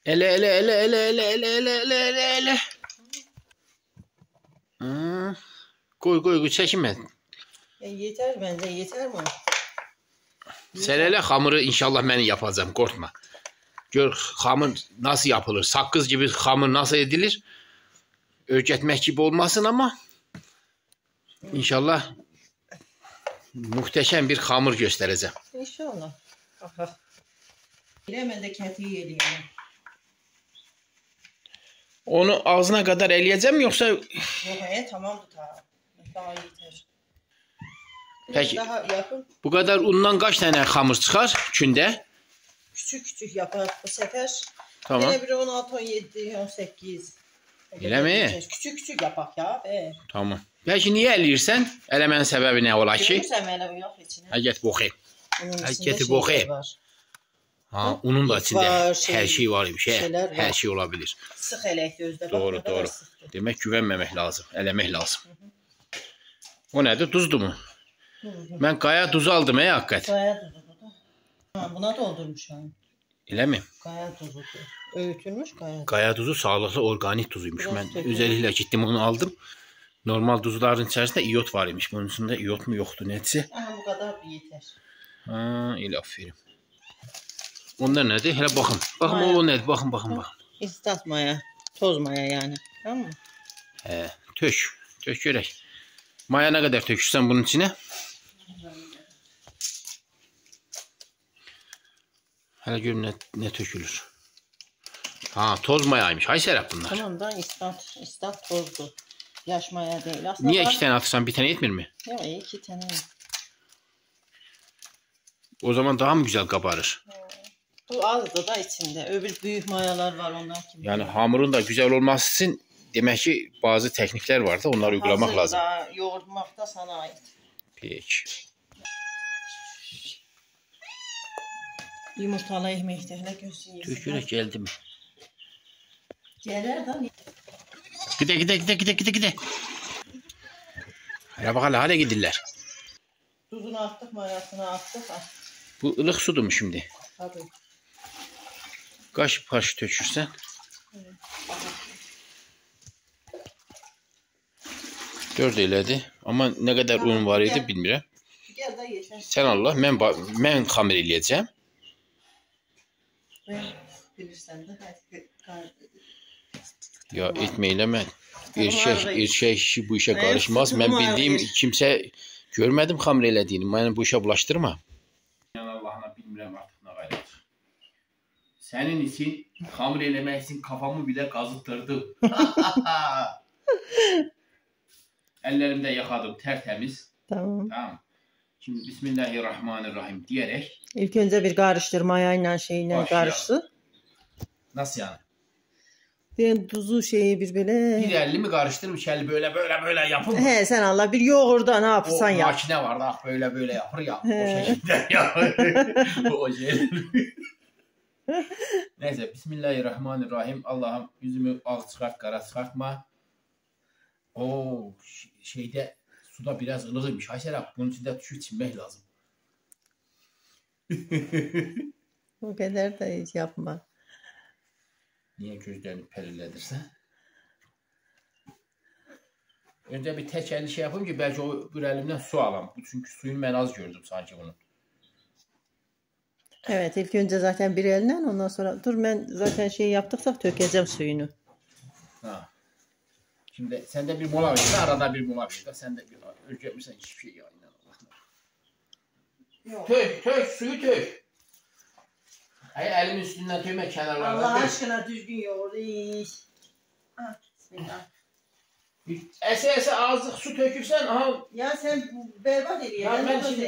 Ele. Koy çekinme. Yeter bence, yeter mi? Sen hele hamuru inşallah ben yapacağım, korkma. Gör hamur nasıl yapılır. Sakız gibi hamur nasıl edilir. Öğretmek gibi olmasın ama inşallah muhteşem bir hamur göstereceğim. İnşallah. Hemen de ketiği yediyorum. Onu ağzına kadar eleyeceğim yoksa? Yok tamam daha yeter. Peki. Daha yakın. Bu kadar undan kaç tane hamur çıkar günde? Küçük yapar bu sefer. Tamam. Yine bir 16, 17, 18. Öyle mi? Küçük yapak ya. Tamam. Peki niye eləyirsən? Eləmənin səbəbi nə olar ki? Görürsən mənə yox içine. Get boxayım. Get boxayım. Ha, onun da içində hər şey var imiş. Hər şey ola bilir. Sıx eləkdir özdə. Doğru. Demək güvənməmək lazım, eləmək lazım. O nədir? Duzdur mu? Mən qaya duzu aldım həqiqət. Qaya duzudur da. Buna doldurmuşam. Elə mi? Qaya duzudur. Öğütülmüş qaya. Qaya duzu sağlıqlı organik duzuymuş. Mən özəlliklə getdim onu aldım. Normal duzların içərisində iot var imiş. Bunun içində iot mu yoxdur, nədirsə? Bu qədər yetər. Elə aferin. Onlar nədir? Hələ baxın. Baxın o nədir? Baxın. İstat maya, toz maya yəni. Tamam mı? Tök görək. Maya nə qədər tökürsən bunun içinə? Hələ görüm nə tökülür. Toz mayaymış. Hay Sərəf bunlar. Tamam da istat tozdur. Yaş maya değil. Aslında niye 2 tane atırsan bir tane yetmir mi? Yok 2 tane. O zaman daha mı güzel kabarır? Bu azdı da içinde. Öbür büyük mayalar var onlar gibi. Yani hamurun da güzel olması için demek ki bazı teknikler var da onları uygulamak lazım. Hazır da yoğurtmak da sana ait. Peki. Yumurtalı ekmek de hele görsün. Tökülük geldi mi? Gelir da. Gide. Hele bakalım hadi gidirler. Tuzunu attık, mayasını attık. Bu ılık sudur mu şimdi? Tabii. Kaç parça tökürsen? Evet. 4 elədi. Ama ne kadar un var idi bilmirəm. Gel de yeter. Sen Allah, mən xamir eləyəcəm. Bilirsən də. Ya etməklə mən erkek işi bu işe karışmaz. Ben bildiğim kimse görmedim xamir elədiyini. Beni bu işe bulaştırma. Allah'ına bilmirəm artık ne gayrət. Senin için xamir eləmək için kafamı bile qazıtdırdım. Ellerimde yakadım tertemiz. Tamam. Şimdi Bismillahirrahmanirrahim diyerek. İlk önce bir karıştırmayla şeyle karıştı. Nasıl yani? Ben tuzu şeyi bir böyle. Bir elli mi karıştırırım, şeli böyle yapın mı? He sen Allah bir yoğurda ne yapırsan yap. O makine var da böyle yapır ya. O şekilde yapar. O şey. Neyse Bismillahirrahmanirrahim. Allah'ım yüzümü al çıkart, kara çıkartma. Oo şeyde suda biraz ılıymış. Haşerat bunun içinde tuşu çinmek lazım. O kadar da hiç yapma. Niye gözlerini periledirsen? Önce bir tek elli şey yapayım ki belki o bir elimden su alam. Çünkü suyunu ben az gördüm sanki bunun. Evet ilk önce zaten bir elinden ondan sonra dur ben zaten şey yaptıksa tökeceğim suyunu. Ha. Şimdi sen de bir mola ver. Arada bir mola ver. Sen de ölçekmişsen hiçbir şey ya. Tök suyu tök. Hayır elimin üstünden tövme kenarlarına. Allah aşkına düzgün yoğur. Bismillah. Ese azlık su tökürsen aha. Ya sen berbat ediyorsun.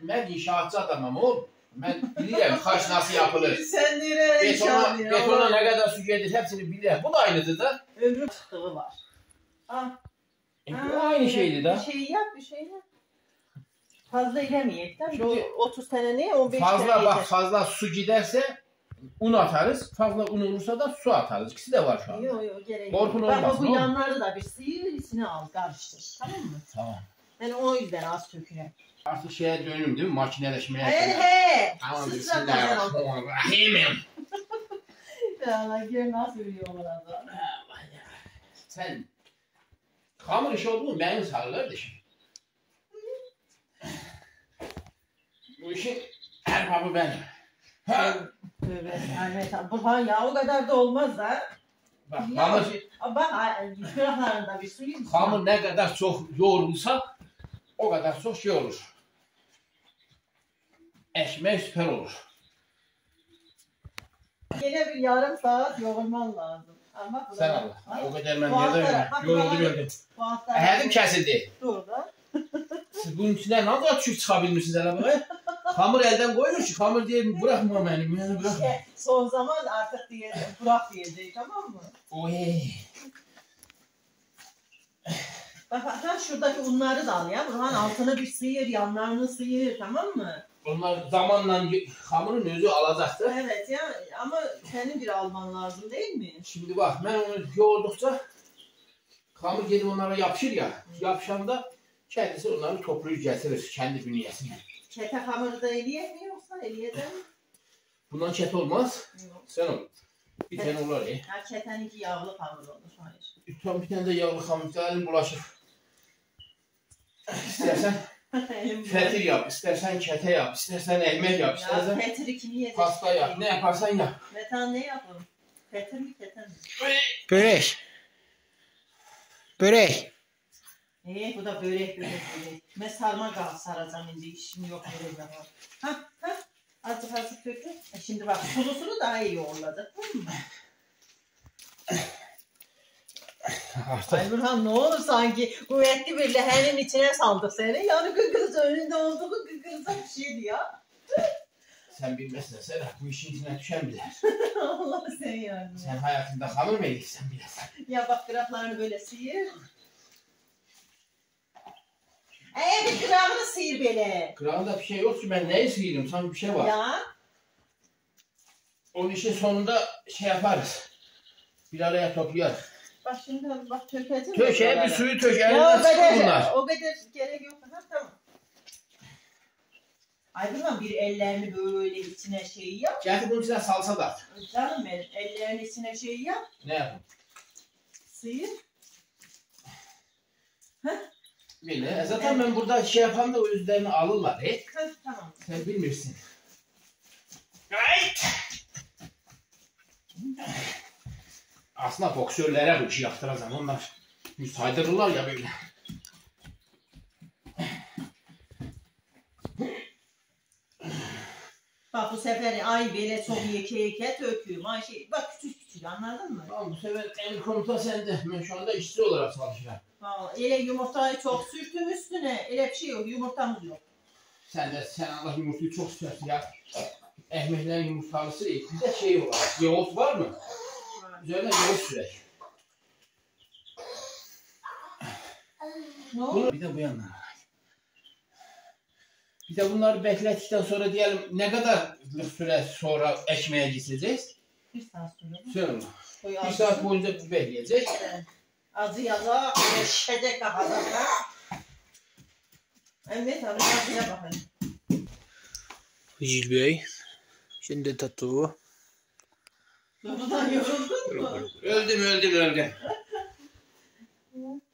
Ben inşaatçı adamım oğlum. Ben bilirim kaç nasıl yapılır. Sen nereye inşaat ya? Betona ne kadar su gelir hepsini bilirim. Bu da aynıdır da. Ömrüm sıkığı var. Bu aynı şeydi da. Bir şey yap. Fazla ilemeyek değil mi? 30 tane ne? 15 fazla tane bak fazla su giderse un atarız. Fazla un olursa da su atarız. İkisi de var şu an. Yok gerek yok. Korkun olmasın. Bak bu yanları da bir sıyır içine al karıştır. Tamam mı? Tamam. Yani o yüzden az töküyor. Artık şeye dönüyorum değil mi? Makineleşmeye. He. Tamam bismillahirrahmanirrahim. Allah gör nasıl biliyorlar adam. Allah ya. Sen hamur işi oldu mu beni sağ kardeşim. Bu işin erbabı benim. Evet, Ahmet abi. Burhan ya o kadar da olmaz da. Bak hamur, Bak külahlarında bir suyu mu? hamur ne kadar çok yoğrulsa o kadar çok şey olur. Ekmek süper olur. Gene bir yarım saat yoğurman lazım. Ama Sen Allah. O kadar ben yerden yoruldum öldüm. Ehedim kesildi. Dur da. Siz bunun içinden ne kadar çift çıkabilmişsiniz hele bana? Hamur elden koyuyor ki hamur diye bırakma beni. Yani bırakma. Son zaman artık diye bırak diyecek tamam mı? Oy. Bak hatta şuradaki unları da al ya. Burhan altını bir sıyır, yanlarını sıyır tamam mı? Onlar zamanla hamurun özü alacaktır. Evet ya ama senin bir alman lazım değil mi? Şimdi bak ben onu yoğurdukça hamur gelip onlara yapışır ya. Yapışanda kendisi onları toplayıp getirir kendi bünyesine. Kete hamuru da eliye mi yoksa eliyeden mi? Bundan çet olmaz. Yok. Sen ol. Bir tane olur ya. Ya keteniki yağlı hamur olur. Hayır. Tam bir tane de yağlı hamur elim bulaşır. İstersen fetir yap, istersen kete yap, istersen ekmek yap, Ya istersen Petir kimi yedir? pasta yap. Ne yaparsan yap. Metan ne yapalım? Petir mi keten mi? Börek. Börek. Bu da börek. Ben sarma saracağım şimdi işim yok böyle var. Ha. Azıcık kökü. Şimdi bak sulusunu daha iyi yoğurladık. Tamam mı? Ay Burhan ne olur sanki kuvvetli bir lehenin içine saldık seni. Yani kıkırız önünde olduğu kıkırıza bir şeydi ya. Sen bilmezsen Serap bu işin içine düşen bilir. Allah sen yardım et. Sen hayatında hamur mu yedin sen bilesin. Ya bak kıraflarını böyle sıyır. Bir kırağını sıyır böyle. Kırağında bir şey yok ki ben neyi sıyırayım sanki bir şey var. Ya. Onun işin sonunda şey yaparız. Bir araya toplayalım. Bak şimdi bak tökeceğim. Töke bir suyu töke. Ya Elinden çıkıyor bunlar. o kadar gerek yok. Ha, tamam. Ay Burhan bir ellerini böyle içine şey yap. Gerçi bunun içine salsa da. Canım benim ellerini içine şey yap. Ne yapayım? Sıyır. Bile. Zaten ben burada şey yapan da o yüzlerini alırlar. Tamam. Sen bilmirsin. Right. Aslında boksörlere bu işi yaptıracağım. Onlar saydırırlar ya böyle. Bak bu sefer ay böyle çok yeke töküyorum. Ay şey, bak küçük anladın mı? Tamam bu sefer emir komuta sende. Ben şu anda işçi olarak çalışıyorum. Ele yumurtayı çok sürtüm üstüne. Ele bir şey yok. Yumurtamız yok. Sen Allah yumurtayı çok sürersin ya. Ekmeklerin yumurtalısı değil. Bir de şey var. Yoğurt var mı? Üzerine yoğurt sürek. Bunu bir de bu yandan. Bir de bunları beklettikten sonra diyelim ne kadarlık süre sonra ekmeğe gideceğiz? 1 saat sonra. Söyle. Bir saat boyunca bu bekleyecek. Azı yaza, şedek kahada. Evet abi azıya bakın. Hücü Bey. Şimdi tatu. Buradan yoruldun mu? Öldüm.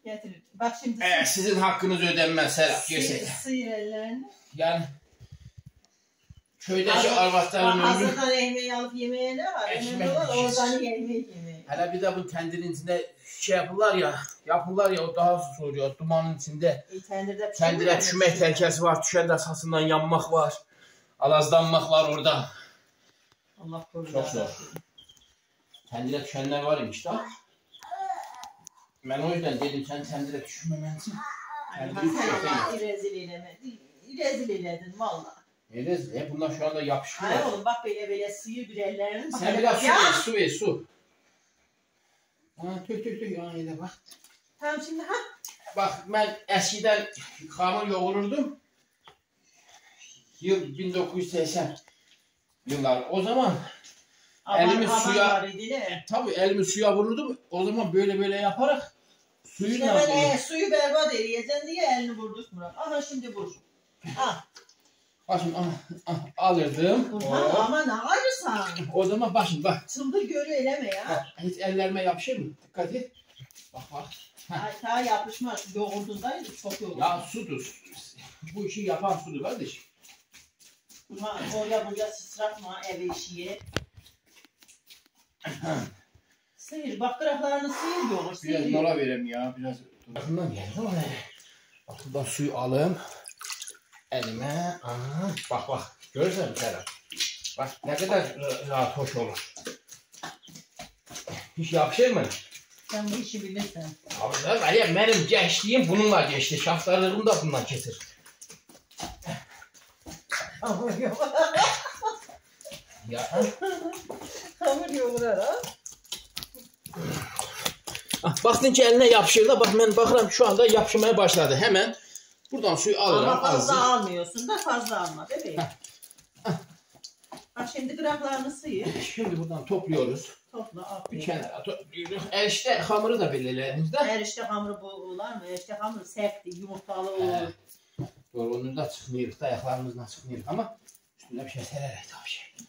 Getir. Bak şimdi. Sizin hakkınız ödenmez Serap. Gerçekten. Sıyır ellerini. Yani köydeki arvatların ömrü. Hazırdan ekmeği alıp yemeğe ne var? Ekmek Oradan yemeği. Hele bir de bu tendirin içinde şey yapırlar ya o daha soğuyor dumanın içinde. Tendire pişirmek tehlikesi var, düşen de sasından yanmak var. Alazlanmak var orada. Allah korusun. Çok zor. Tendire düşenler var imiş da. Ben o yüzden dedim sen tendire düşürmemelisin. Rezil eyledin valla. Rezil. Bunlar şu anda yapışıyor. Hayır oğlum bak böyle sıyır bir ellerini. Sen biraz su ver su. Tök. Yani bak. Tamam şimdi ha. Bak ben eskiden hamur yoğururdum. Yıl 1980 yıllar. O zaman elimi suya elimi suya vururdum. O zaman böyle yaparak suyu işte ben suyu berbat edeceksin diye elini vurduk Murat. Aha şimdi vur. Ha. Başım alırdım. Ama ne arırsan? O zaman başım bak. Çıldır görü eleme ya. Hiç ellerime yapışır mı? Dikkat et. Bak. Daha yapışmaz. Yoğurdundaydı çok yoğurdu. Ya sudur. Bu işi yapan sudur kardeşim. Oraya buraya sıçratma ev eşiği. Sıyır. Bak kıraklarını sıyır yoğur. Biraz mola vereyim ya. Biraz. Bakımdan geldi ama ne? Bakımdan suyu alayım. Elime. Bak. Görürsen Serap. Bak ne kadar rahat hoş olur. Hiç yapışır mı? Sen bu işi bilirsin. Abi benim gençliğim bununla geçti. Şaftlarım da bundan keser. Hamur yoğur. Ya. Hamur yoğurar ha. Baktın ki eline yapışır da bak ben bakıram şu anda yapışmaya başladı. Hemen buradan suyu alırım. Ama fazla almıyorsun da fazla alma değil mi? Bak şimdi kıraklarını sıyır. Şimdi buradan topluyoruz. Topla. Bir kenara topluyoruz. Erişte hamuru da belirlerimizde. Erişte hamuru bu olur mu? Erişte hamuru serttir, yumurtalı olur. Doğru onu da çıkmıyoruz. Ayaklarımızla çıkmıyoruz ama üstüne bir şey sererek tabii.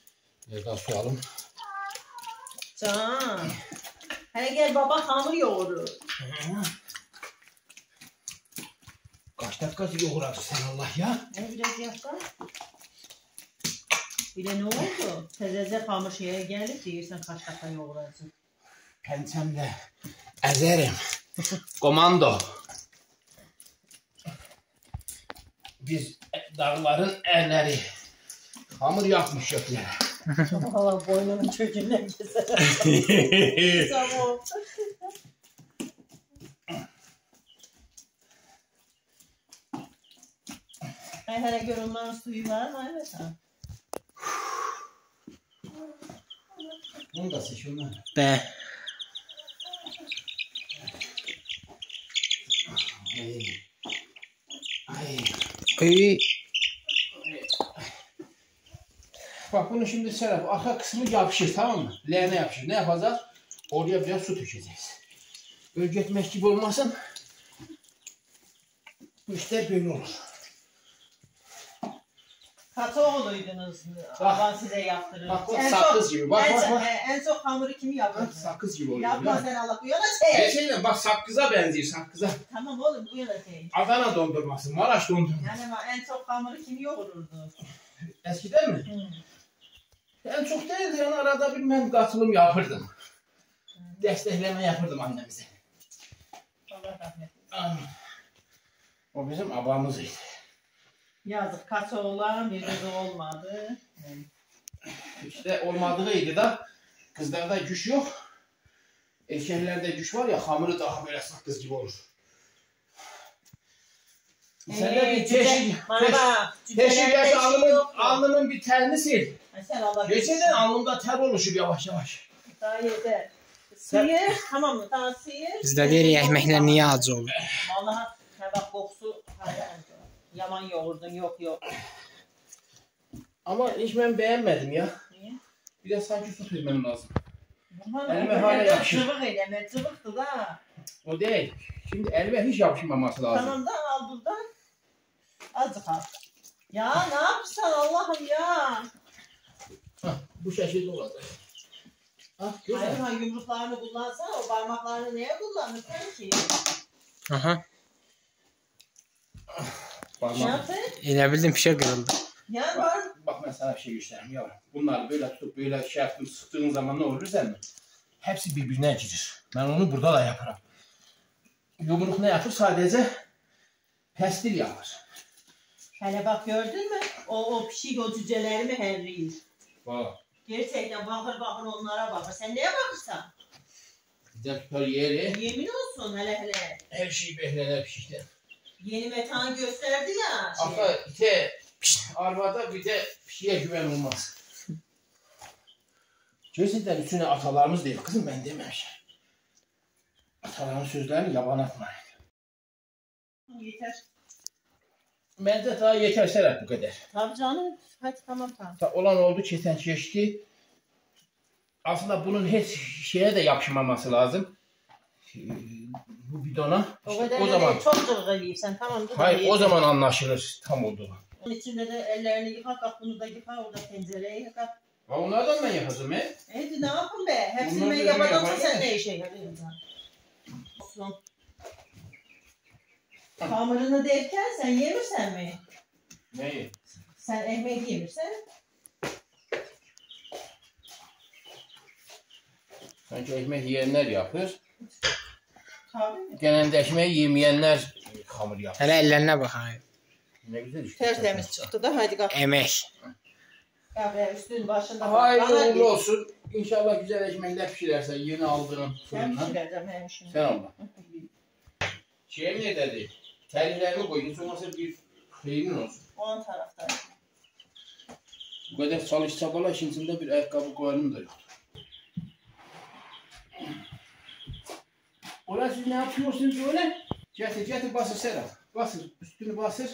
Biraz daha su alalım. Can. Hele gel baba hamur yoğurur. Kaç dakikası yoğuracak sen Allah ya? Biraz yapsan. Bir de ne oldu? Tezeze hamur şeye gelip deyirsən kaç dakika yoğuracaq. Pençemle ezerim. Komando. Biz dağların erleri. Hamur yapmış göklere. Valla boynunun kökünden keser. Tamam. Hele görünmenin suyu var mı? Evet ha. Bunu da seç ondan. Be. Ay. Bak bunu şimdi Serap arka kısmı yapışır tamam mı? Leğene yapışır. Ne yapacağız? Oraya biraz su dökeceğiz. Bölge etmek gibi olmasın. Bu işler böyle olur. Katoğluydunuz. Baban size yaptırır. Bak o sakız gibi. Bak. En çok hamuru kim yapar? Sakız gibi oluyor. Yapma sen Allah bu yana şey. Bak sakıza benziyor sakıza. Tamam oğlum bu yana şey. Adana dondurması, Maraş dondurması. Yani en çok hamuru kim yoğururdu? Eskiden mi? En çok değildi yani arada bir ben katılım yapırdım. Destekleme yapırdım annemize. Allah rahmet eylesin. O bizim abamızıydı. Yazık kaç oğlan bir de olmadı. İşte olmadığıydı da kızlarda güç yok. Erkeklerde güç var ya hamuru daha böyle sakız gibi olur. Sen de bir teşhir yaşı alnımın bir terini sil. Geçen alnımda ter oluşur yavaş yavaş. Daha yeter. Sıyır tamam mı? Daha sıyır. Bizdə deyir yeməklər niyə acı olur? Vallahi bak kokusu yaman yoğurdun yok. Ama hiç ben beğenmedim ya. Niye? Bir de sanki su sürmem lazım. Elime hala yapışır. Cıvık eleme cıvıktı da. O değil. Şimdi elime hiç yapışmaması lazım. Tamam da al buradan. Azıcık al. Ya ne yapsan Allah'ım ya. Bu şekilde olacak. Hayır yumruklarını kullansan o parmaklarını neye kullanırsan ki? Aha. Ne yaptın? Elə bildim fişə qırıldı. Ya var. Bak ben sana bir şey göstereyim yavrum. Bunları böyle tutup böyle şey yaptım sıktığın zaman ne olur sen mi? Hepsi birbirine girir. Ben onu burada da yaparım. Yumruk ne yapır? Sadece pestil yapar. Hele bak gördün mü? O pişik o cücelerimi herriyir. Bak. Gerçekten bakır onlara bakır. Sen neye bakırsan? Güzel tutar yeri. Yemin olsun hele. Her şeyi behleler pişikler. Yeni metan gösterdi ya. Ata ite arvada bir de pişiye güven olmaz. Gerçekten üstüne atalarımız değil. Kızım ben dememiş. Ataların sözlerini yaban atmayın. Yeter. Bence daha yeter Serap bu kadar. Tabii canım. Hadi tamam. Olan oldu kesen çeşitli. Aslında bunun hiç şeye de yapışmaması lazım. Bu bidona. O kadar o zaman çok cılgılıysan tamam. hayır o zaman anlaşılır tam olduğu. Onun içinde de ellerini yıka, kapını da yıka, orada tencereyi yıka. Onlardan ben yapacağım he. Ne yapın be? Hepsini ben yapacağım, sen ne işe yarayacaksın? Olsun. Hamurunu derken sen yemirsen mi? Neyi? Sen ekmek yemirsen? Sanki ekmek yiyenler yapır. Tabii. Genelde ekmeği yemeyenler hamur yapır. Hele ellerine bak abi. Ne güzel işte. Tertemiz çıktı da hadi kalk. Emek. Kahve üstünün başında. Hayırlı uğurlu olsun. İnşallah güzel ekmekler pişirersen yeni aldığın Ben fırından. pişireceğim hem şimdi. Sen Allah. Şey mi dedi? Tellerini koy. Sonrası bir xeyrin olsun. Onun tarafta. Bu kadar çalışsa bala içinde bir ayakkabı koyalım da yok. Orası siz ne yapıyorsunuz öyle? Getir basır Serap. Basır. Üstünü basır.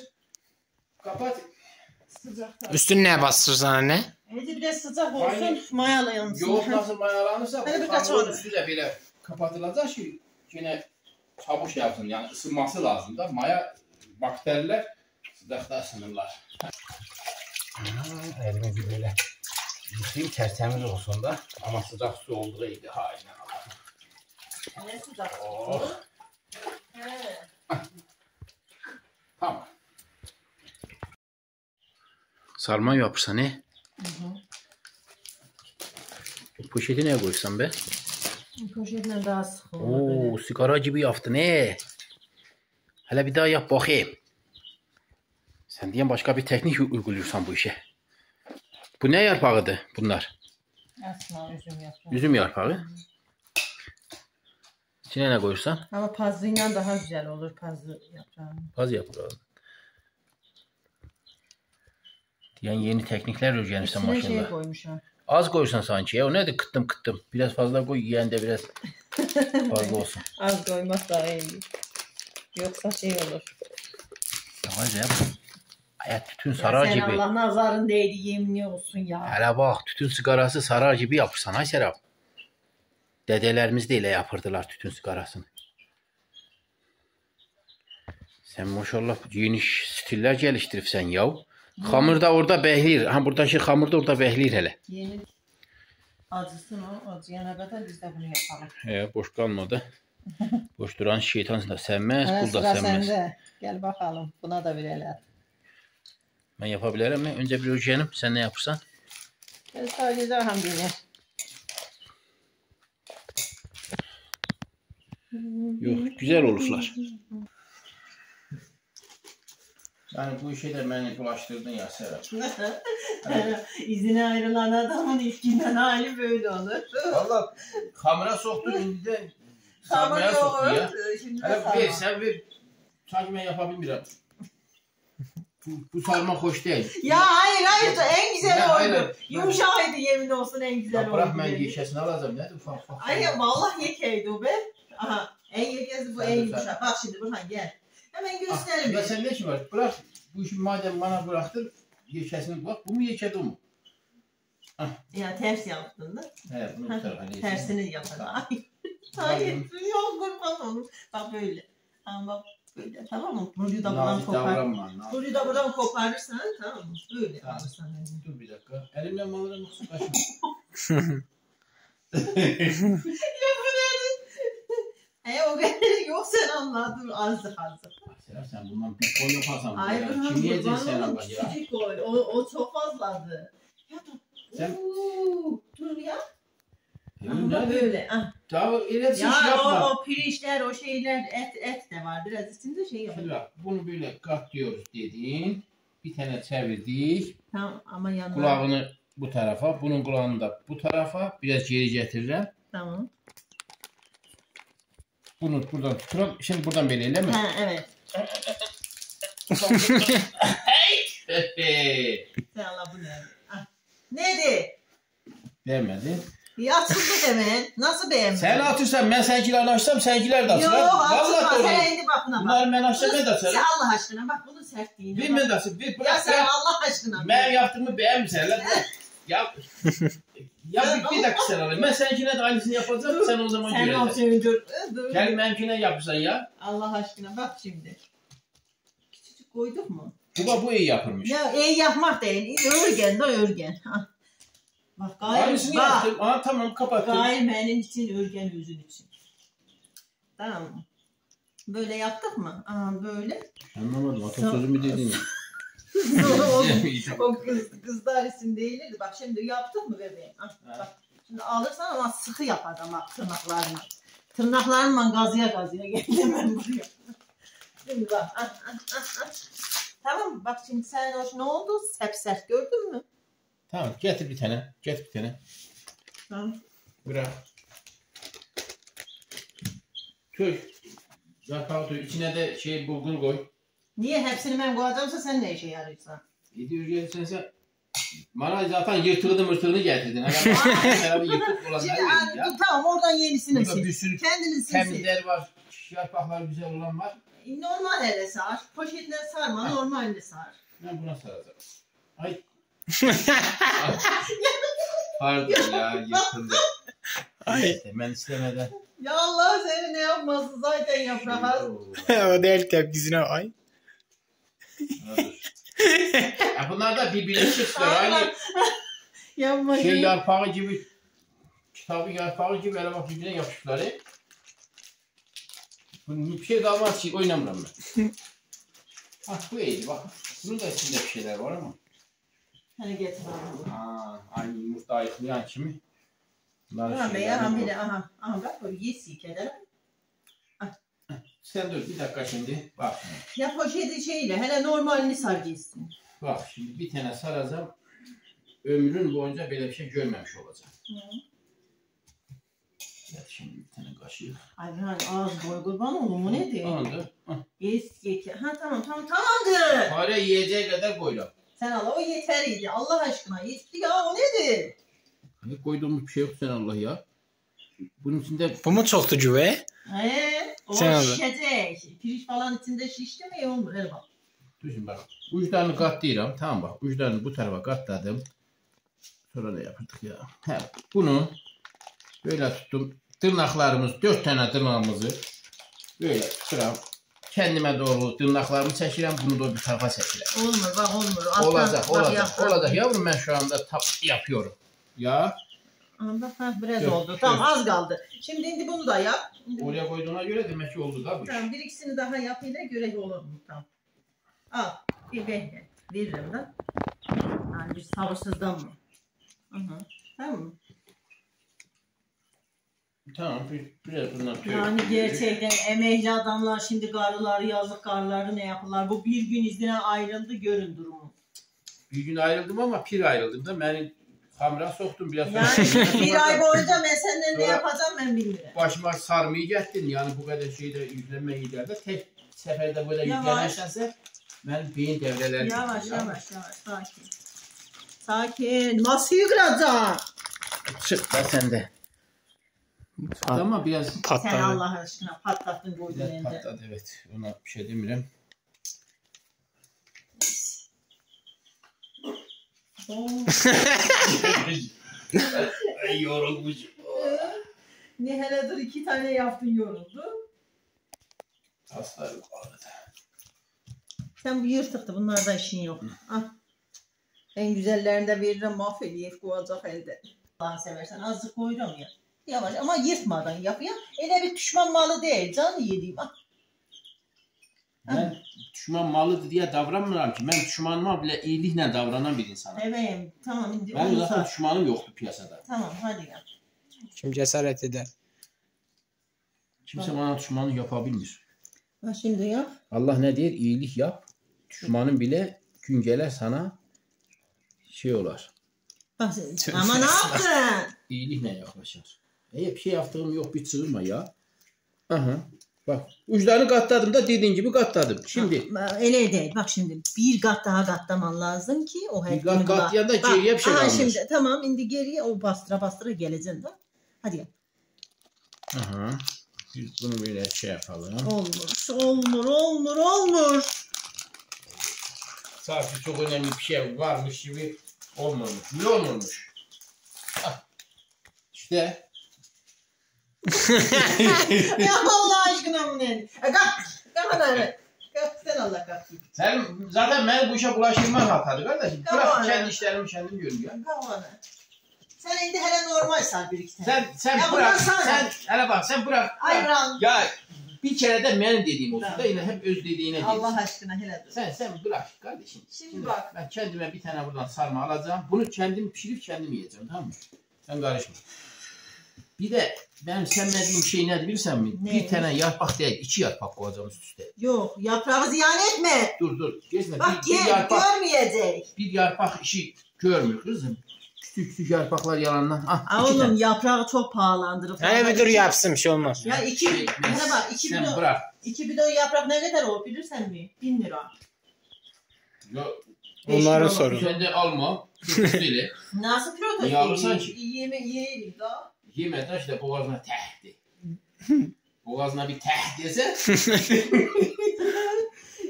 Kapat. Sıcakta. Üstüne bastırsan anne. Hadi biraz sıcak olsun. Aynen. Mayalayalım. Yoğurt nasıl mayalanırsa Hadi bu birkaç hamurun olur. üstü de böyle kapatılacak ki yine çabuk şey yapsın. Yani ısınması lazım da maya bakteriler sıcakta ısınırlar. Elimi bir böyle yıkayayım tertemiz olsun da ama sıcak su olduğu iyiydi. Aynen. Ne sıcak? Oh. He. Tamam. Sarma yapırsa ne? Poşeti ne koysan be? Poşetle daha sık olur. Oo, sigara gibi yaptın ne? Hele bir daha yap bakayım. Sen diyen başka bir teknik uyguluyorsan bu işe. Bu ne yarpağıdır bunlar? Asma üzüm yaprağı. Üzüm yarpağı. İçine ne koyursan? Ama pazıyla daha güzel olur pazı yaprağı. Paz yaprağı. Diyen yeni teknikler öğrenirsen İçine şey maşallah. koymuşum. Az koyursan sanki ya. O nedir? Kıttım. Biraz fazla koy. Yiyen de biraz fazla olsun. Az koymak daha iyi. Yoksa şey olur. Yavaş yap. Hayat tütün sarar Sen gibi. Allah nazarın değdi yemin olsun ya. Hele bak tütün sigarası sarar gibi yapırsan ay Serap. Dedelerimiz de öyle yapırdılar tütün sigarasını. Sen maşallah yeni stiller geliştiripsen ya. Hamur da orada behlir. Ha buradaki hamur da orada behlir hele. Yeni acısın o. Acıyana kadar biz de bunu yapalım. Boş kalmadı. Boş duran şeytan da sevmez, Evet, kul da sıra sevmez. sende. Gel bakalım. Buna da verelim. Ben yapabilirim mi? Önce bir ölçelim. Sen ne yapırsan? Ben sadece hamdine. Yok, güzel olurlar. Yani bu işe de beni bulaştırdın ya Serap. İzine ayrılan adamın ilkinden hali böyle olur. Valla kamera soktun indi de Hamur sarmaya soktun ya. yoğurt. Şimdi de Hele sarma. ver sen ver. Sanki ben yapabilirim. Bu sarma hoş değil. Ya hayır en güzel Ne, oldu. hayır. Yumuşağıydı yemin olsun en güzel Ya oldu. bırak ben benim. yeşesini alacağım. Nedir ufak. Ay vallahi yekeydi o be. Aha en yekesi bu Sen en de yumuşak. Bak şimdi Burhan gel. Hemen Ya göstereyim. sen ne işin var? Bırak. Bu işi madem bana bıraktın. Yeşesini bak. Bu mu yeşedi o mu? Ya ters yaptın da. He bunu bu tarafa neyse. Tersini yapın. Ay. Hayır. Yok kurban olur. Bak böyle. Tamam bak böyle. Tamam mı? Burcu da buradan Nazik kopar. davranma. Burcu da buradan koparırsan tamam mı? Böyle Tamam. alırsan. elini. Dur bir dakika. Elimle mallarım yoksa kaçma. O kadar yok sen anla. Dur azıcık. Serap sen bundan bir koy yaparsan. Ay ya. Burhan Kim yiyecek kurban sen oğlum. ama ya? Küçük koy. O çok fazladı. Ya dur. Sen- Dur ya. Ne Aha, böyle. Ah. Daha ilerisi iş Ya yapma. o pirinçler, o şeyler, et de var. Biraz içinde şey Şimdi yapalım. bak bunu böyle katlıyoruz dedin. Bir tane çevirdik. Tamam ama yanına. Kulağını bu tarafa, bunun kulağını da bu tarafa. Biraz geri getiririm. Tamam. Bunu buradan tuturum. Şimdi buradan böyle mi? Ha evet. Sen Allah bu ne? Ah. Neydi? Beğenmedin. Ya açıldı hemen. Nasıl beğenmedin? Sen atırsan ben seninkilerini açsam seninkiler de Yok açar. Vallahi açılma. doğru. Sen indi bak buna bak. Bunları ben açsam ben de Sen açarım. Allah aşkına bak bunun sertliğine Bir bak. ben de açarım. Bir Ya bırak sen ya. Allah aşkına. Ben yaptığımı beğenmişsin. Lan. Ya bir dakika sen alayım. Ben seninkine de aynısını yapacağım. Sen o zaman Sen o göreceksin. seni dur. Gel benimkine yapırsan ya. Allah aşkına bak şimdi. Küçücük koyduk mu? Bu iyi yapılmış. Ya iyi yapmak değil. Örgen de örgen. Ha. Bak Aynısını yaptım. Aa, tamam kapattım. Gayrı benim için örgen özün için. Tamam mı? Böyle yaptık mı? Aa, böyle. Anlamadım. Atasözü mü dedin ya? o kızlar isim değildi. Bak şimdi yaptık mı bebeğim? Bak. Şimdi alırsan ama sıkı yaparım bak tırnaklarına. Tırnaklarımla gazıya geldim ben buraya. Şimdi bak. Tamam mı? Bak şimdi sen hoş ne oldu? Sert gördün mü? Tamam getir bir tane. Tamam. Bırak. Tüy. Yapağı tüy. İçine de bulgur koy. Niye hepsini ben koyacağımsa sen ne işe yarıyorsan? Gidiyor sen. Bana zaten yırtığını getirdin. Tamam oradan yenisini sil. Bir sürü kendini sil. temizler var. Yapraklar güzel olan var. Normal ele sar. Poşetle sarma. Normalde sar. Ben buna saracağım. Ay. Pardon ya yırtıldı. Ay. Ben istemeden. Ya Allah seni ne yapmasın zaten yaprak. O değil tepkisine ay. Ya bunlar da birbirine çıktılar. Aynı yapma. Yarpağı gibi, kitabın yarpağı gibi hele bak birbirine yapıştılar. Bir şey kalmaz ki oynamıyorum ben. Bak bu iyiydi bak. Bunun da içinde bir şeyler var ama. Hani getir abi. Aynı yumurta ayıklayan kimi? Aha bile aha bak böyle yesi keder. Sen dur bir dakika şimdi. Bak. Ya poşeti şeyle hele normalini sar gitsin. Bak şimdi bir tane saracağım. Ömrün boyunca böyle bir şey görmemiş olacağım. Evet şimdi bir tane kaşık. Ay ben ağız boy kurban oğlum o nedir? Tamamdır. Ha tamamdır. Hala yiyeceği kadar koyalım. Sen al o yeteriydi Allah aşkına yetti ya o nedir? Hani koyduğumuz bir şey yok sen Allah ya. Bunun içinde... Bu mu çok tucu O sen şişecek. Pirinç falan içinde şişti mi iyi olur hele bak. Dur şimdi bak. Uçlarını katlayacağım. Tamam bak. Uçlarını bu tarafa katladım. Sonra ne yapırdık ya? He, bunu böyle tuttum. Tırnaklarımız 4 tane tırnağımızı böyle tuturam. Kendime doğru tırnaklarımı çekirəm. Bunu da bir tarafa çekirəm. Olmur. Olacak yavrum ben şu anda yapıyorum. Ya. Biraz oldu. Tamam az kaldı. Şimdi bunu da yap. Oraya koyduğuna göre demek ki oldu da bu. Tamam bir ikisini daha yapayla göre olur mu? Tamam. Al. Bir bekle. Veririm de. Yani bir sabırsızdan mı? Tamam mı? Tamam biraz bundan yani gerçekten emekli adamlar şimdi karıları yazık karıları ne yapırlar? Bu bir gün iznine ayrıldı görün durumu. Bir gün ayrıldım ama pir ayrıldım da beni hamra soktum biraz. Yani bir ay boyunca ben senden ne yapacağım ben bilmiyorum. Başıma sarmayı getirdin yani bu kadar şeyde yüklenme giderdi. Tek seferde böyle yüklenirsense ben beyin devrelerim. Yavaş sakin. Masayı kıracağım. Çık da sen de. Ama biraz patladı. Sen Allah aşkına patlattın koydun biraz elinde. patladı evet. Ona bir şey demiyorum. Yorulmuş. Ne hele dur 2 tane yaptın yoruldu. Taslarım arada. Sen bu yırtıktı bunlarda işin yok. En güzellerini de veririm mahvediyet koyacak elde. Allah'ını seversen azıcık koydum ya. Yavaş ama yırtmadan yap ya. Öyle bir düşman malı değil canı yediğim. Ben düşman malı diye davranmıyorum ki. Ben düşmanıma bile iyilikle davranan bir insanım. Evet tamam. Şimdi ben zaten düşmanım yoktu piyasada. Tamam hadi ya. Kim cesaret eder? Kimse bana düşmanlık yapabilmiş. Ha şimdi yap. Allah ne diyor? İyilik yap. Düşmanın bile gün gelir sana şey olar. Bak, ama ne yaptın? İyilikle yaklaşır. Bir şey yaptığım yok bir çığırma ya. Aha. Bak uçlarını katladım da dediğin gibi katladım. Şimdi. Öyle değil. Bak şimdi bir kat daha katlaman lazım ki o her bir kat katlayan da geriye bir şey kalmış. Şimdi tamam şimdi geriye o bastıra geleceksin de. Hadi yap. Aha. Biz bunu böyle şey yapalım. Olmur. Sanki çok önemli bir şey varmış gibi olmamış. Ne olmamış? İşte. Ya Allah aşkına bu ne? Kalk hadi. Sen Allah kahretsin. Sen zaten beni bu işe bulaştırman hatadır kardeşim. Bırak Tamam. kendi işlerimi kendim görüm ya. Tamam. Sen indi hele normal sar bir iki tane. Sen Ya bırak. bundan sonra- Sen hele bak sen bırak. Ayran. Ya bir kere de benim dediğim olsun Tamam. da yine hep öz dediğine değil. Allah aşkına hele dur. Sen bırak kardeşim. Şimdi bak. Ben kendime bir tane buradan sarma alacağım. Bunu kendim pişirip kendim yiyeceğim, tamam mı? Sen karışma. Bir de benim sevmediğim şey nedir bilirsen mi? Ne? Bir tane yarpak değil, 2 yarpak koyacağım üst üste. Yok yaprağı ziyan etme. Dur. Geçme. Bak Bir yarpak, görmeyecek. bir yarpak işi görmüyor kızım. Küçük yarpaklar yalandan. Aa, oğlum yaprağı çok pahalandırır. Hele bir dur yapsın bir şey olmaz. Ya hele bak Sen bırak. 2 bidon yaprak ne kadar o bilirsen mi? 1000 lira. Yok. Onların Beş kilo. sorunu. Sen de alma. Küçüğüyle. Nasıl protein? Niye alırsan ki? Yiyelim da. Yeme de işte boğazına tehdi. Boğazına bir teh dese.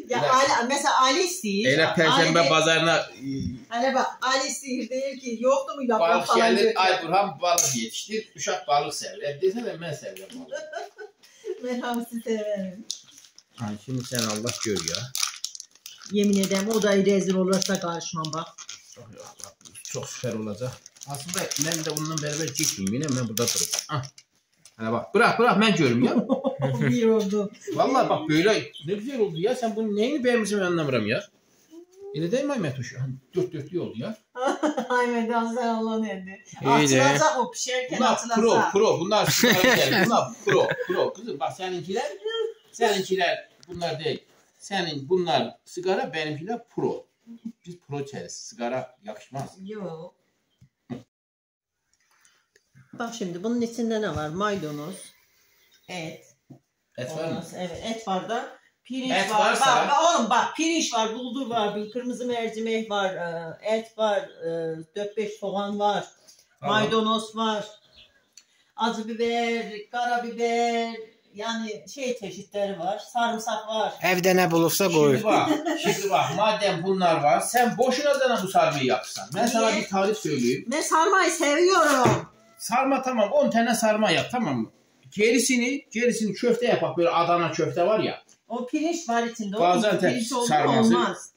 Ya Evet. mesela Ali istiyor. Hele perşembe pazarına Hani bak Ali istiyor değil ki yoktu mu yaprak balık falan yerler götür. Ayburhan balık yetiştir. Uşak balık sever. Desene ben severim balık. Ben hamsi severim. Yani şimdi sen Allah gör ya. Yemin ederim o da rezil olursa karışmam bak. Çok süper olacak. Aslında ben de bununla beraber çekeyim. Yine ben burada dururum. Ah. Hani bak bırak ben görüm ya. Bir oldu. Vallahi bak böyle ne güzel oldu ya. Sen bunun neyini beğenmişsin ben anlamıyorum ya. Öyle değil mi Ahmet Hoş? Hani dört dörtlü oldu ya. Ay Medan sen Allah'ın elini. İyi de. Açılacak o pişerken Bunlar açılacak. pro. Bunlar sigara değil. Bunlar pro. Kızım bak seninkiler bunlar değil. Senin bunlar sigara, benimkiler pro. Biz pro içeriz. Sigara yakışmaz. Yok. Bak şimdi bunun içinde ne var? Maydanoz, et. Et var mı? Evet et var da. Pirinç Et var. varsa- Bak oğlum bak pirinç var, bulgur var, bir kırmızı mercimek var, et var, 4-5 soğan var, Tamam. maydanoz var, acı biber, karabiber, yani çeşitleri var, sarımsak var. Evde ne bulursa koyur. Şimdi bak madem bunlar var sen boşuna sana bu sarmayı yapsan. Ben sana Niye? bir tarif söyleyeyim. Ben sarmayı seviyorum. Sarma tamam 10 tane sarma yap tamam mı? Gerisini köfte yapak böyle Adana köfte var ya. O pirinç var içinde. Gaziantep O pirinç oldu sarması. olmaz.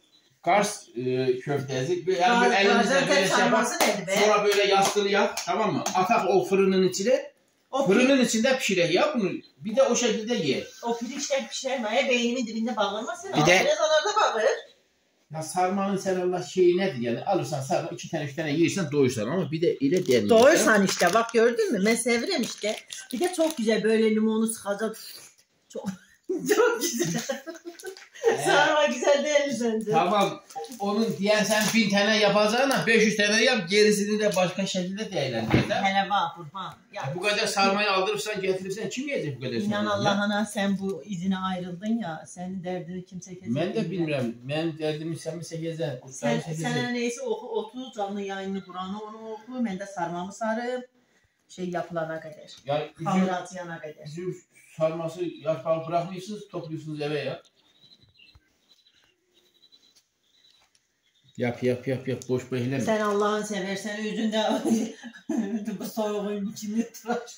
Kars köftesi. Yani böyle elimizde böyle Gaziantep şey yapar. sarması neydi be? Sonra böyle yastığı yap tamam mı? Atak o fırının içine. O, Fırının içinde pişire ya bunu. Bir de o şekilde ye. o pirinçler pişirmeye beynimin dibinde bağırmasın. Bir de- Rezalarda bağır. Ya sarmanın sen Allah şeyi nedir yani? Alırsan sarma 2 tane 3 tane yersen doyursan ama bir de ile denir. Doğursan işte bak gördün mü? Ben severim işte. Bir de çok güzel böyle limonu sıkacak. Çok çok güzel. Sarma güzel değil mi sence? Tamam. Onun diyen sen 1000 tane yapacağına 500 tane yap. Gerisini de başka şekilde değerlendir. Hele bak Burhan. Ya, Bu kadar sarmayı aldırırsan getirirsen kim yiyecek bu kadar İnan sarmayı? Allah'ına sen bu izine ayrıldın ya. Senin derdini kimse kesin. Ben de bilmiyorum. Ben derdimi sen mi segezen? Sen neyse oku canlı yayını Kur'an'ı onu oku. Ben de sarmamı sarıp şey yapılana kadar. Yani Hamur atıyana kadar. üzüm sarması yaprağı bırakmıyorsunuz, topluyorsunuz eve ya. Yap. Boş behleme. Sen Allah'ın seversen yüzünde bu soğuğun içini tıraş.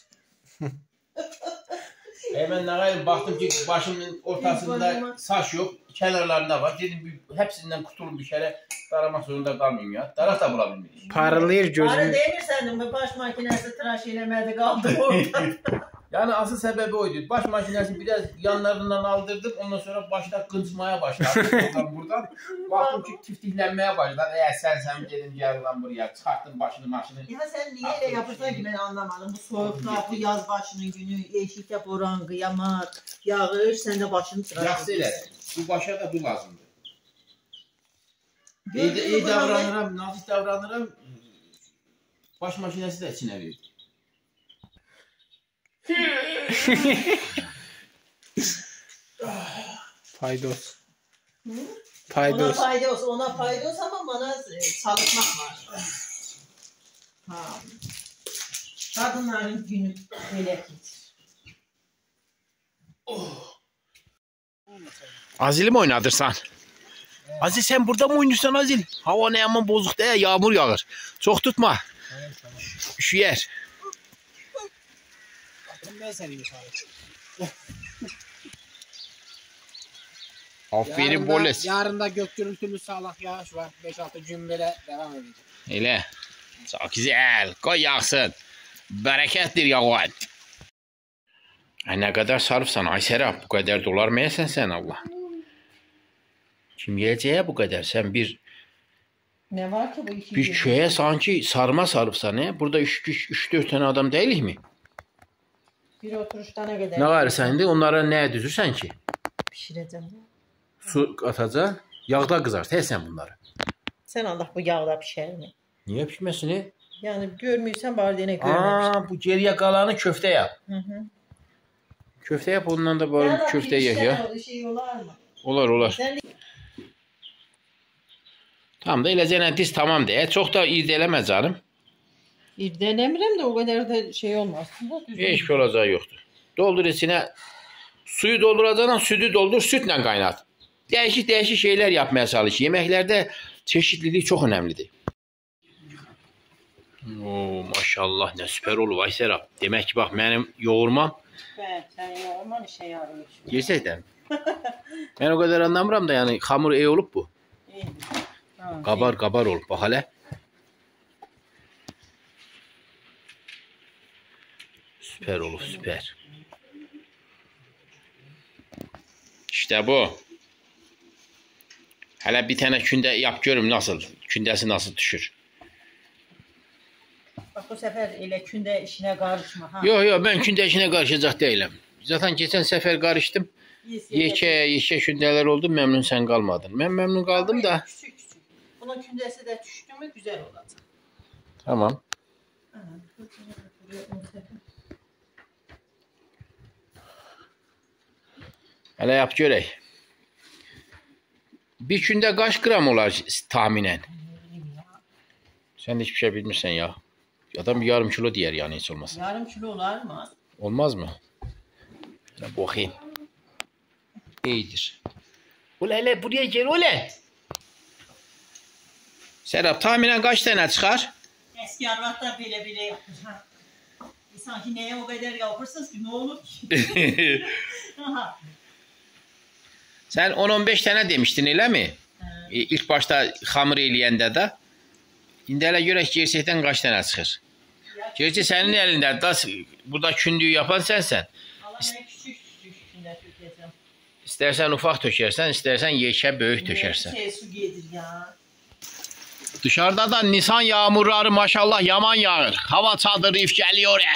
Ben ne baktım ki başımın ortasında saç yok, kenarlarında var. Dedim hepsinden kurtulun bir kere daramak zorunda kalmayayım ya. Darak da bulabilmeyiz. Parlıyor Arı gözüm. değil mi senin bu baş makinesi tıraş eylemedi kaldı orada. Yani asıl sebebi oydu. Baş makinesi biraz yanlarından aldırdık. Ondan sonra başta kınçmaya başladı. Buradan. Baktım ki tiftiklenmeye başladı. Sen dedim gel lan buraya. Çıkarttım başını maşını. Ya sen niye öyle yapırsan ki ben anlamadım. Bu soğukta, bu yaz başının günü, yeşilde boran, kıyamet, yağış, sen de başını tıraş Yaxşı elə. Bu başa da bu lazımdır. Gördün mü İyi bu davranıram, nazik davranıram. Baş makinesi de içine verir. Paydos. Ona Paydos. ona paydos ama bana çalışmak var. Ha. Kadınların günü böyle Azil'i mi oynadırsan? Azil sen burada mı oynuyorsun Azil? Hava ne yaman bozuk değil, yağmur yağır. Çok tutma. Üşüyer. Aferin Boles. Yarın da gök gürültülü sağlaq yağış var. 5-6 gün belə devam edecek. Elə. Çok güzel. Koy yağsın. Berekettir yağın. Ay ne kadar sarıfsan ay Serap. Bu kadar dolar mı yesen sen Allah? Kim yiyeceğe bu kadar? Sen Ne var ki bu iki bir köye sanki sarma sarıfsan he? Burada 3-4 tane adam değiliz mi? Bir oturuşta ne kadar? Ne var sende? Onlara ne düzürsen ki? Pişireceğim. Su atacaksın. Yağda kızart. He sen bunları. Sen Allah bu yağda pişer mi? Niye pişmesin he? Yani görmüyorsan bari dene görmemişsin. Bu geriye kalanı köfte yap. Hı. Köfte yap ondan da böyle köfte ye ya. Şey olar mı? Olar. Sen Tam da eləcənə diz tamam de. Çok da irdeleme canım. İrdelemirəm de o kadar da şey olmaz. Hiçbir şey olacağı yoktur. Doldur içine. Suyu dolduracağına sütü doldur, sütle kaynat. Değişik şeyler yapmaya çalış. Yemeklerde çeşitlilik çok önemlidir. Oo, maşallah ne süper olur Vay Serap. Demek ki bak benim yoğurmam. Evet, sen yoğurman işe yarıyor. Gerçekten. Ben o kadar anlamıram da yani hamur iyi olup bu. İyi. Kabar olup bak hele. Süper olur süper. İşte bu. Hele bir tane künde yap görüm nasıl. Kündesi nasıl düşür. Bak bu sefer elə künde işine karışma. Ha. Yok ben künde işine karışacak değilim. Zaten geçen sefer karıştım. Yeke kündeler oldu memnun sen kalmadın. Ben memnun kaldım da. Küçük. Bunun kündesi de düştü mü güzel olacak. Tamam. Hele yap görək. Bir günde kaç gram olar tahminen? Sen de hiçbir şey bilmirsen ya. Adam bir yarım kilo diyer yani hiç olmazsa. Yarım kilo olar mı? Olmaz mı? Şöyle bakayım. İyidir. Ula hele buraya gel ula. Serap tahminen kaç tane çıkar? Eski arvatlar bile yapmış ha. Sanki neye o kadar yapırsınız ki ne olur ki? Sen 10-15 tane demiştin öyle mi? İlk başta hamur eləyəndə de. İndi hələ görək gerçekten kaç tane çıxır. Gerçi senin elinde burada kündüyü yapan sensen. Allah ben küçük künde tökeceğim. İstersen ufak tökersen, istersen yekə böyük tökersen. Su gelir ya. Dışarıda da Nisan yağmurları maşallah yaman yağır. Hava çadırıyıp geliyor ya.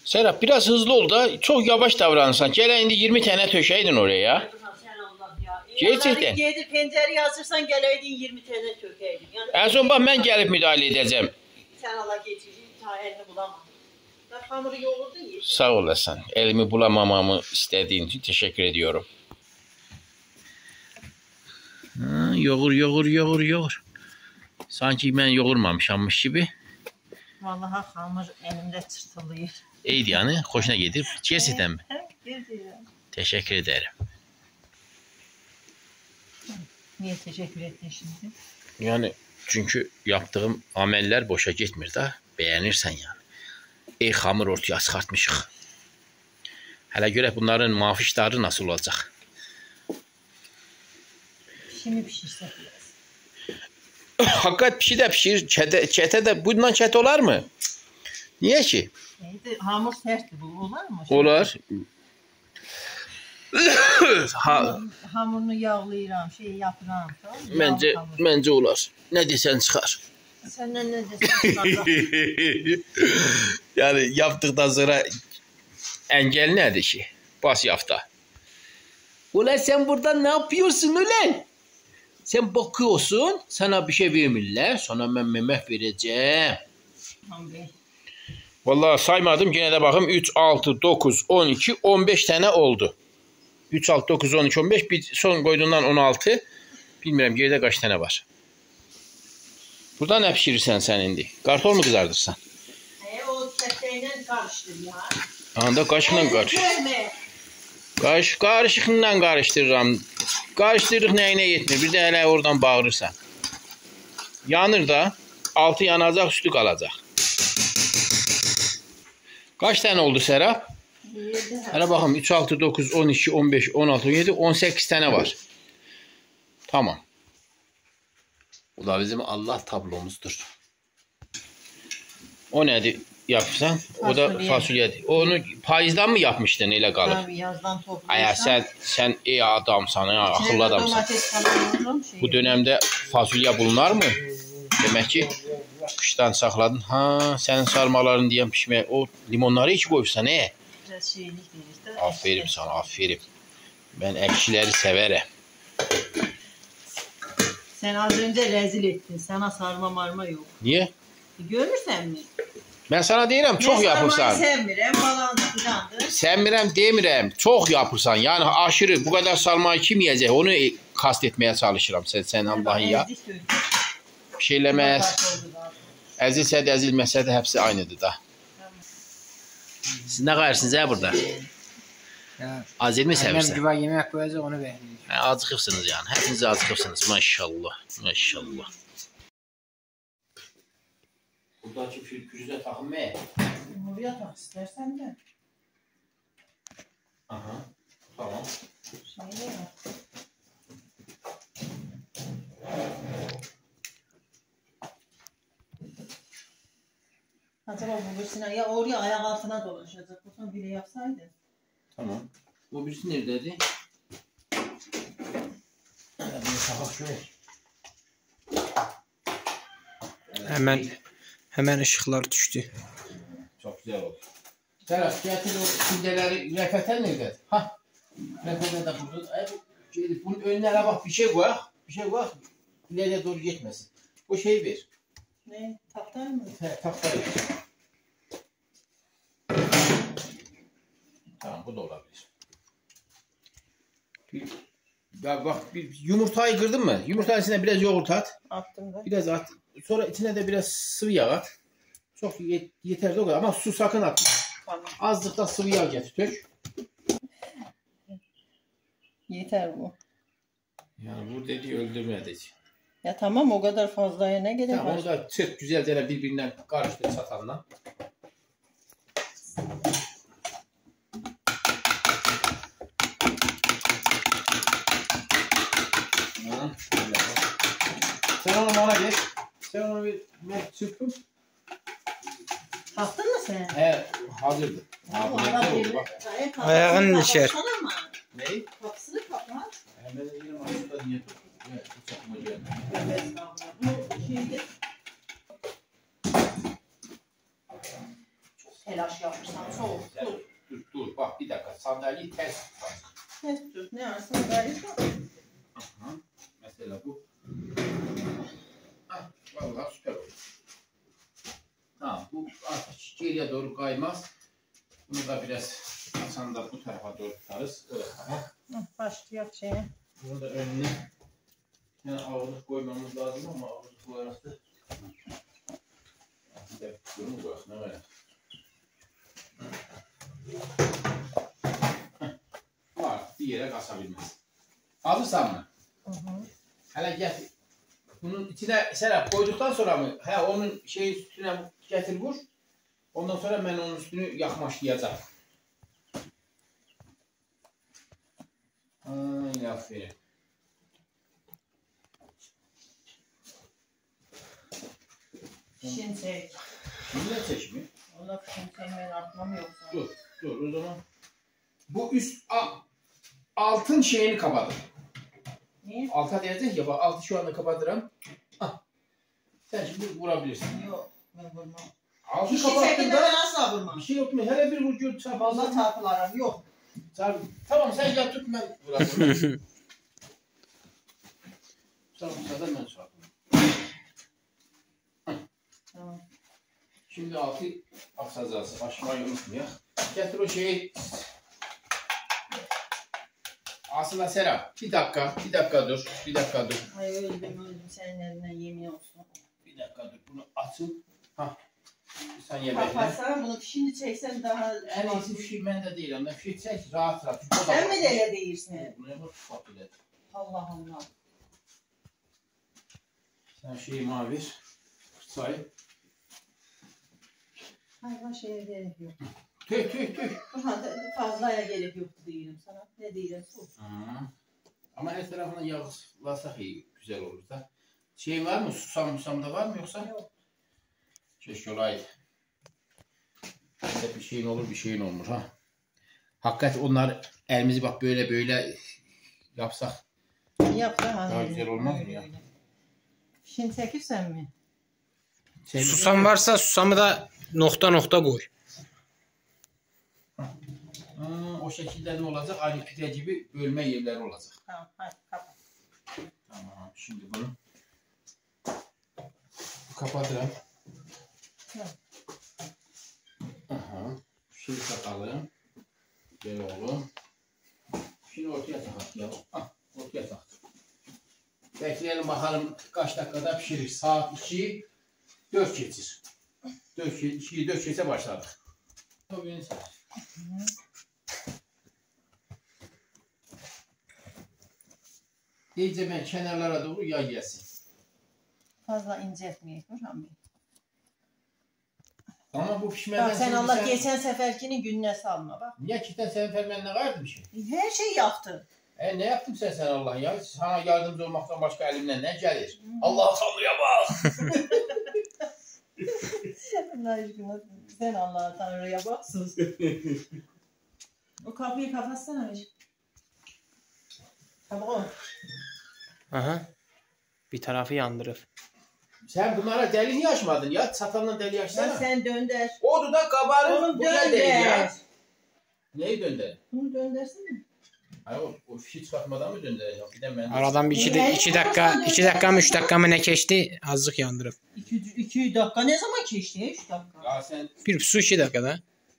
Serap biraz hızlı ol da çok yavaş davranırsan. Gel indi 20 tane tökeydin oraya. Sen Allah ya. Gerçekten. Gelip pencereyi açırsan geleydin 20 tane tökeydin. Yani En son bak ben gelip müdahale edeceğim. sen Allah geçici ta elini bulamam. Ben hamuru yoğurdun ya. Sağ olasın. Elimi bulamamamı istediğin için teşekkür ediyorum. Ha, yoğur. Sanki ben yoğurmamışammış gibi. Vallahi hamur elimde çırtılıyor. İyiydi yani. Hoşuna gidip. Gerçekten mi? Gerçekten. Teşekkür ederim. Niye teşekkür ettin şimdi? Yani çünkü yaptığım ameller boşa gitmir da. Beğenirsen yani. Hamur ortaya çıkartmışıq. Hele göre bunların mafişleri nasıl olacak? Şimdi pişirse biraz. Hakikat pişi de pişir. Çete de bundan çet olar mı? Niye ki? Neydi? Hamur sertti bu. Olar mı? Olar. Hamurunu yağlayıram, yapıram. Tamam, bence olar. Ne desen çıkar. Senden ne desen Yani yaptıktan sonra engel nedir ki? Bas yafta. Ulan sen burada ne yapıyorsun ulan? Sen bakıyorsun, sana bir şey vermirler, sonra ben memek vereceğim. Vallahi saymadım, yine de bakayım 3, 6, 9, 12, 15 tane oldu. 3, 6, 9, 12, 15, bir son koyduğundan 16. Bilmiyorum geride kaç tane var. Burada ne pişirirsen sen indi? Kartol mu kızardırsan? O köfteyle karıştır ya. Anda kaşıkla karıştır. Karışıkla karıştırıram. Karıştırırıq neyine yetmir. Bir de hele oradan bağırırsan. Yanır da. Altı yanacak, üstü kalacak. Kaç tane oldu Serap? Hələ baxım 3, 6, 9, 12, 15, 16, 17, 18 tane var. Tamam. Bu da bizim Allah tablomuzdur. O nedir yapırsan? O da fasulyedir. Onu payızdan mı yapmışdın elə qalır? Tabii yazdan toplayırsan. Aya sen iyi adamsan, ya, akıllı adamsan. Bu dönemde fasulye bulunur mu? Demek ki kıştan sakladın. Ha, senin sarmaların diyen pişmeye. O limonları hiç koyursan ne? Biraz şeylik verir. Aferin sana, aferin. Ben ekşileri severim. Sen az önce rezil ettin. Sana sarma marma yok. Niye? Görürsen mi? Ben sana deyirəm, çox yapırsan. Ben sevmirəm, balandı filandır. Sevmirəm, demirəm, çox yapırsan. Yani aşırı, bu kadar sarmayı kim yiyecek? Onu kast etmeye çalışıram. Sen Allah'ın ya. Bir şeyləməz. Əzilsə də, əzilməsə də hepsi aynıdır da. Siz ne qayirsiniz burada? Azil mi sevirsən? Güva yemək koyacaq, onu beğendim. Acıqıbsınız yani. Hepiniz acıqıbsınız. Maşallah. Maşallah. Buradaki pürüzə taxın mı? Buraya tak istersen de. Aha. Tamam. Şeyle yap. Acaba bu birisine ya oraya ayak altına dolaşacak. Bu son bile yapsaydı. Tamam. Bu birisi neredeydi? Hemen ışıklar düştü. Çok güzel oldu. Serhat getir o sildeleri refete nerede? Ha. Refete de burada. Bunun önüne bak bir şey koy. Bir şey koy. İleriye doğru gitmesin. O şeyi ver. Ne? Tahtay mı? He, tahtayı. Tamam, bu da olabilir. Ya bak, bir yumurtayı kırdın mı? Yumurtanın içine biraz yoğurt at. Attım da. Biraz at. Sonra içine de biraz sıvı yağ at. Çok yeterli o kadar ama su sakın atma. Tamam. Azlık da sıvı yağ getir dök. Yeter bu. Yani bu dediği öldürme dedi. Ya tamam, o kadar fazlaya ne gerek Tamam, var? onu da çırp güzelce birbirinden karıştır satanla. Sen onu bana geç. Sen onu bir çırpın. Taktın mı sen? He, hazırdı. Ayağın düşer. Ne? Kapısını kapat. Hemen yine aslında niye evet, çakmacı. Bu şeyde çok telaş yapmışsan soğuk. Dur bak bir dakika, sandalyeyi ters tut. Ters tut. Ne var? Sandalye var. Mesela bu. Vallahi süper oldu. Tamam, bu artık geriye doğru kaymaz. Bunu da biraz Hasan da bu tarafa doğru tutarız. Başlayalım şeye. Bunu da önüne yani ağırlık koymamız lazım ama ağırlık olarak da bir de bunu koyalım. Ne var? Var, bir yere kasabilmez. Alırsan mı? Hele getir. Bunun içine Serap koyduktan sonra mı? He, onun üstüne getir vur. Ondan sonra ben onun üstünü yakmaşlayacağım. Ay aferin. Fişin çek. Şimdi seçimi. Ona fişin çekmeyin, atmam yoksa. Dur o zaman. Bu üst altın şeyini kapadım. Niye? Alta diyecek ya, bak altı şu anda kapatıram. Sen şimdi vurabilirsin. Yok, ben vurmam. Altı Fişin kapattın çekinde da ben asla vurmam. bir şey yok mu? Hele bir vur gör çarp. Fazla çarpılarım yok. Çarp. Tamam sen ya tut, ben vuracağım. Tamam zaten ben çarpım. Tamam. Şimdi altı asacağız. Açmayı unutma. Getir o şeyi. Aslında Serap, bir dakika dur. Ay öldüm. Senin elinden yemin olsun. Bir dakika dur, bunu atın. Sen ye bekle. Kapatsana bunu, fişini çeksen daha... En iyisi fişi bende değil ama fişi çek rahat. Sen mi de öyle değilsin? Bunu yapıp kapı et. Allah Allah. Sen şeyi mavi say. Hayvan şeye gerek yok. Tüy tüy tüy. Fazlaya gerek yoktu diyelim sana. Ne diyelim su. Ama her tarafına yağlasak iyi, güzel olur da. Şey var mı? Susam da var mı yoksa? Yok. Keşke olaydı. Hep bir şeyin olur, bir şeyin olmur ha. Hakikaten onlar elimizi bak böyle yapsak daha güzel olmaz mı ya? Şimdi çekirsen mi? Susam varsa susamı da nokta koy. O şekilde ne olacak? Aynı pide gibi bölme yerleri olacak. Tamam, hadi kapat. Tamam, şimdi bunu kapatırım. Aha, şimdi takalım. Böyle oğlum. Şimdi ortaya takalım ya. Ortaya tak. Bekleyelim bakalım kaç dakikada pişirir. Saat 2, 4 geçir. 4 geçe başladık. İyice ben kenarlara doğru yağ gelsin. Fazla inceltmeyek Burhan Bey. Ama bu pişmeden... Bak sen Allah geçen seferkinin gününe salma bak. Niye cidden senin fermenine vardı bir şey? Her şeyi yaptın. Ne yaptım sen Allah ya? Sana yardımcı olmaktan başka elimden ne gelir? Allah Tanrı'ya bak! Allah aşkına sen Allah Tanrı'ya baksın. O kapıyı kapatsana. Tamam. Aha. Bir tarafı yandırır. Sen bunlara deli niye açmadın ya? Çatalla deli açsana. Sen dönder. O da kabarır. Oğlum Bu da değil dönder. ya. Neyi dönder? Bunu döndersene. Hayır o fişi çıkartmadan mı döndüreceğim? Bir de ben... Aradan bir 2 dakika mı 3 dakika mı ne geçti? Azıcık yandırıp. 2 dakika ne zaman geçti? 3 dakika. Ya sen Bir su 2 dakikada.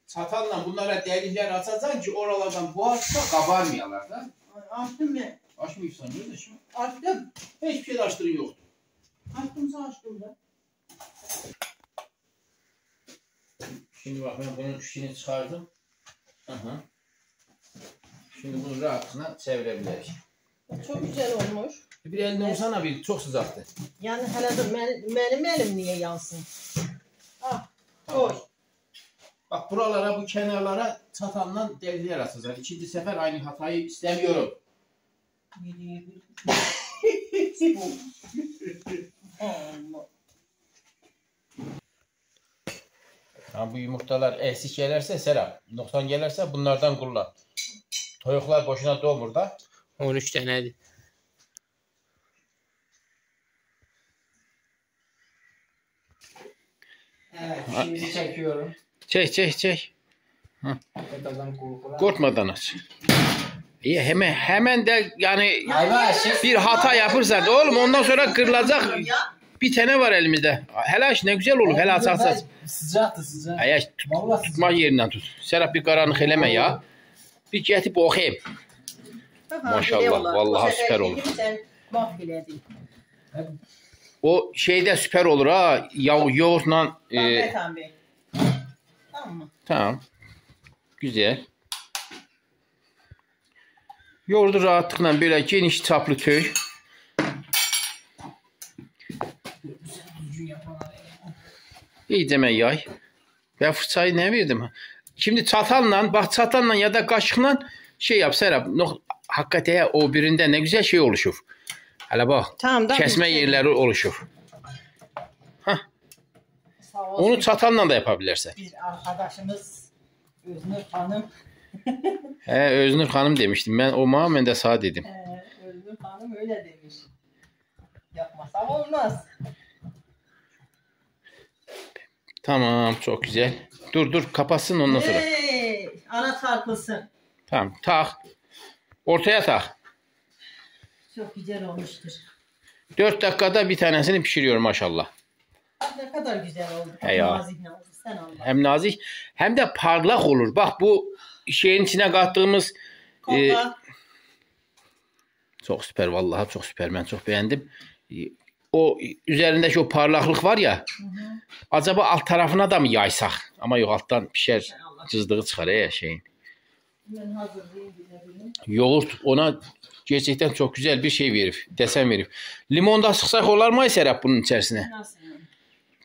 çatalla bunlara delikler açacaksın ki oralardan buharsa kabarmayalar da. Açtım ben. Açmıyorsan kardeşim. Açtım. Hiçbir şey de açtığın yoktu. Açtımsa açtım da. Şimdi bak ben bunun işini çıkardım. Aha. Şimdi bunu rahatına çevirebiliriz. Çok güzel olmuş. Bir elini olsana bir çok sıcaktı. Yani hele dur benim elim niye yansın? Ah. Koy. Bak buralara bu kenarlara çatalla delikler atacağız. İkinci sefer aynı hatayı istemiyorum. Ya bu yumurtalar eksik gelirse Serap, noksan gelirse bunlardan kullan. Toyuklar boşuna doğmur da. 13 taneydi. Evet, şimdi çekiyorum. Çek. Korkmadan aç. İyi hemen de yani bir hata yapırsan da oğlum ondan sonra kırılacak bir tane var elimizde. Hele ne güzel olur. Hele açarsan. Sıcaktı sıcak. Ay tutma yerinden tut. Serap bir karanlık eleme ya. Bir getirip okuyayım. Maşallah vallahi süper olur. O şeyde süper olur ha. Yoğurtla. Tamam. Güzel. Yoğurdu rahatlıkla böyle geniş çaplı töy. İyice yay. Ben fırçayı ne verdim? Şimdi çatalla ya da kaşıkla şey yap Serap. Hakikaten o birinde ne güzel şey oluşur. Hele bak. Tamam, kesme yerleri oluşur. Hah. Onu çatalla da yapabilirsin. Bir arkadaşımız Öznur Hanım. Öznur Hanım demiştim. Ben ben de sağ dedim. Öznur Hanım öyle demiş. Yapmasam olmaz. Tamam çok güzel. Dur kapatsın ondan sonra. Ana çarpılsın. Tamam tak. Ortaya tak. Çok güzel olmuştur. 4 dakikada bir tanesini pişiriyorum maşallah. Ne kadar güzel oldu. Nazik sen Allah. Hem nazik hem de parlak olur. Bak bu şeyin içine kattığımız çok süper vallahi çok süper. Ben çok beğendim. O üzerindeki o parlaklık var ya. Acaba alt tarafına da mı yaysak? Ama yok alttan pişer. Cızdığı çıkar şeyin. Ben hazırlayayım bize. Yoğurt ona gerçekten çok güzel bir şey verir. Desen verir. Limon da sıksak olur mu Serap bunun içerisine? Nasıl yani?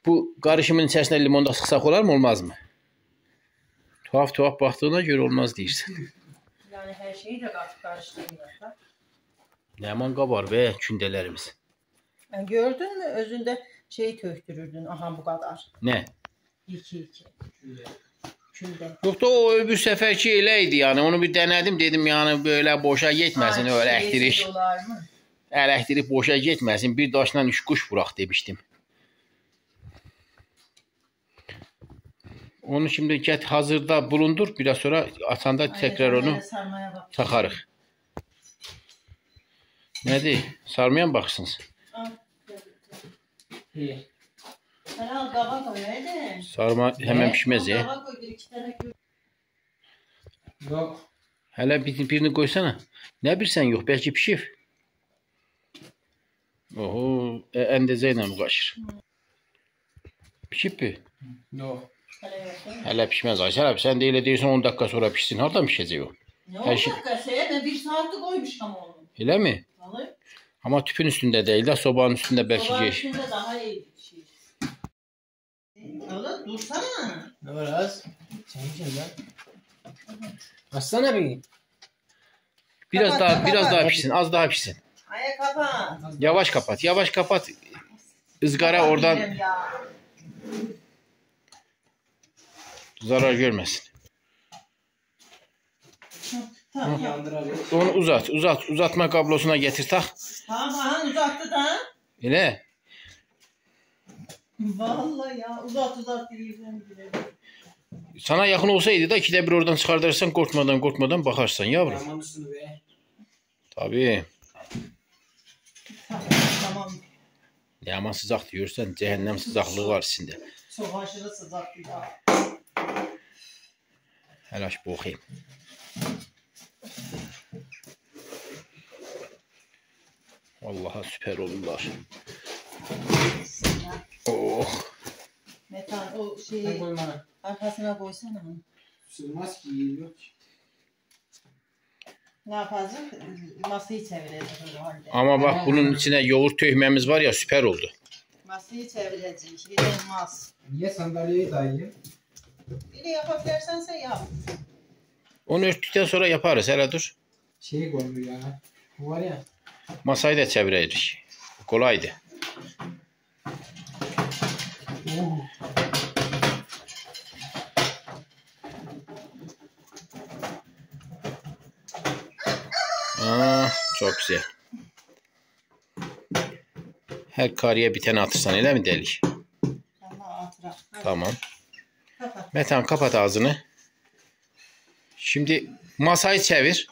Bu karışımın içerisine limon da sıksak olur mu olmaz mı? Tuhaf baktığına göre olmaz deyirsən. Yani her şeyi de katıp karıştırmıyorlar. Yaman qabar be kündələrimiz. Yani gördün mü özünde şey töktürürdün. Aha bu kadar. Nə? 2-2. Külde. Yoxda o öbür səfərki elə idi yani. Onu bir denedim dedim yani böyle boşa getməsin o elektrik. Elektrik boşa getməsin. Bir daşla 3 kuş vuraq demiştim. Onu şimdi get hazırda bulundur. Biraz sonra atanda tekrar onu takarıq. Nədir? Sarmayan baxsınız. Sarma hemen pişmez ya. Yok. Hələ birini qoysana. Nə bilsən yox, bəlkə pişir. Oho, əndəzə ilə uğraşır. Pişib mi? Yok. Hələ pişməz Aysel abi. Sən də elə deyirsən 10 dakika sonra pişsin. Hardan pişəcək o? Ne 10 dakikası ya? Ben 1 saatlik koymuşam onu. Elə mi? Vallahi. Ama tüpün üstünde değil de sobanın üstünde belki Sobanın geç. üstünde daha iyi bir şey. Oğlum dursana. Ne var az? Sen yiyeceksin lan. Açsana bir. Biraz daha pişsin. Az daha pişsin. Aya kapat. Yavaş kapat. Yavaş kapat. Izgara oradan zarar görmesin. Tamam. Yandırabilir. Onu uzat. Uzatma kablosuna getir tak. Tamam uzattı da. Öyle. Vallahi ya uzat diyeceğim bile. Sana yakın olsaydı da ikide bir oradan çıkartırsan korkmadan bakarsan yavrum. Yaman üstünü be. Tabii. Tamam. Yaman sıcak diyorsan cehennem sıcaklığı var içinde. Çok aşırı sıcak bir daha. Helaş bakayım. Vallahi süper olurlar. Oh. Metan o Sen şeyi koyma. arkasına koysana. Sığmaz ki yiyor ki. Ne yapacağız? Masayı çevireceğiz o halde. Ama bak bunun içine yoğurt töhmemiz var ya süper oldu. Masayı çevireceğiz. Olmaz. Niye sandalyeyi dayayayım? Bir de yapabilirsen sen yap. Onu örttükten sonra yaparız. Hele dur. Şeyi koymuyor ya. Bu var ya. Masayı da çeviririz. Kolaydı. Oh. Çok güzel. Her karıya bir tane atırsan öyle mi delik? Tamam atırak. Tamam. Kapat. Metan kapat ağzını. Şimdi masayı çevir.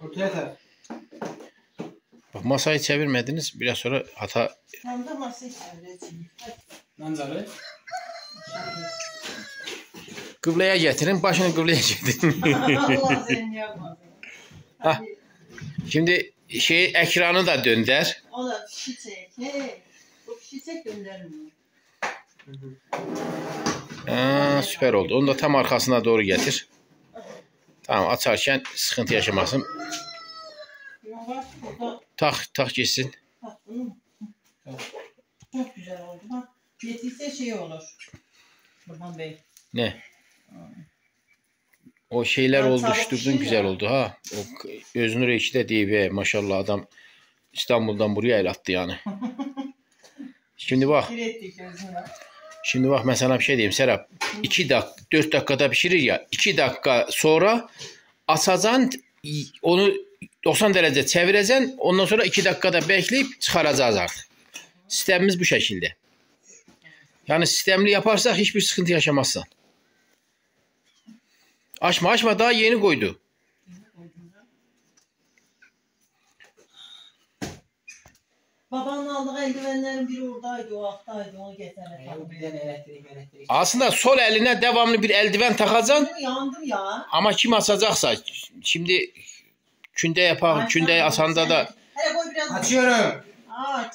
Ortaya tak. Bak masayı çevirmediniz. Biraz sonra hata. Tam da masayı çevireceğim. Hadi. Manzarı. Kıbleye getirin. Başını kıbleye getirin. Allah seni yapmasın. Ha. Şimdi ekranı da dönder. O da çiçek. Hey. Bu çiçek göndermiyor. Süper oldu. Onu da tam arkasına doğru getir. Tamam açarken sıkıntı yaşamasın. Tak geçsin. Bak bunu. Çok güzel oldu. Bak yetişse şey olur. Burhan Bey. Ne? O şeyler Ya, oluşturdun güzel ya. oldu ha. O Öznur Ekşi de diye be maşallah adam İstanbul'dan buraya el attı yani. Şimdi bak. Direttik gözüne. Şimdi bak ben sana bir şey diyeyim Serap. 4 dakikada pişirir ya. 2 dakika sonra açacaksın onu 90 derece çevireceksin. Ondan sonra 2 dakikada bekleyip çıkaracağız artık. Sistemimiz bu şekilde. Yani sistemli yaparsak hiçbir sıkıntı yaşamazsan. Açma daha yeni koydu. Babanın aldığı eldivenlerin biri oradaydı, o alttaydı, onu getirelim. Bir tane elektrik. Aslında sol eline devamlı bir eldiven takacaksın. Yandım ya. Ama kim asacaksa şimdi künde yapalım. Künde asanda da Hele koy biraz. Açıyorum. Aç.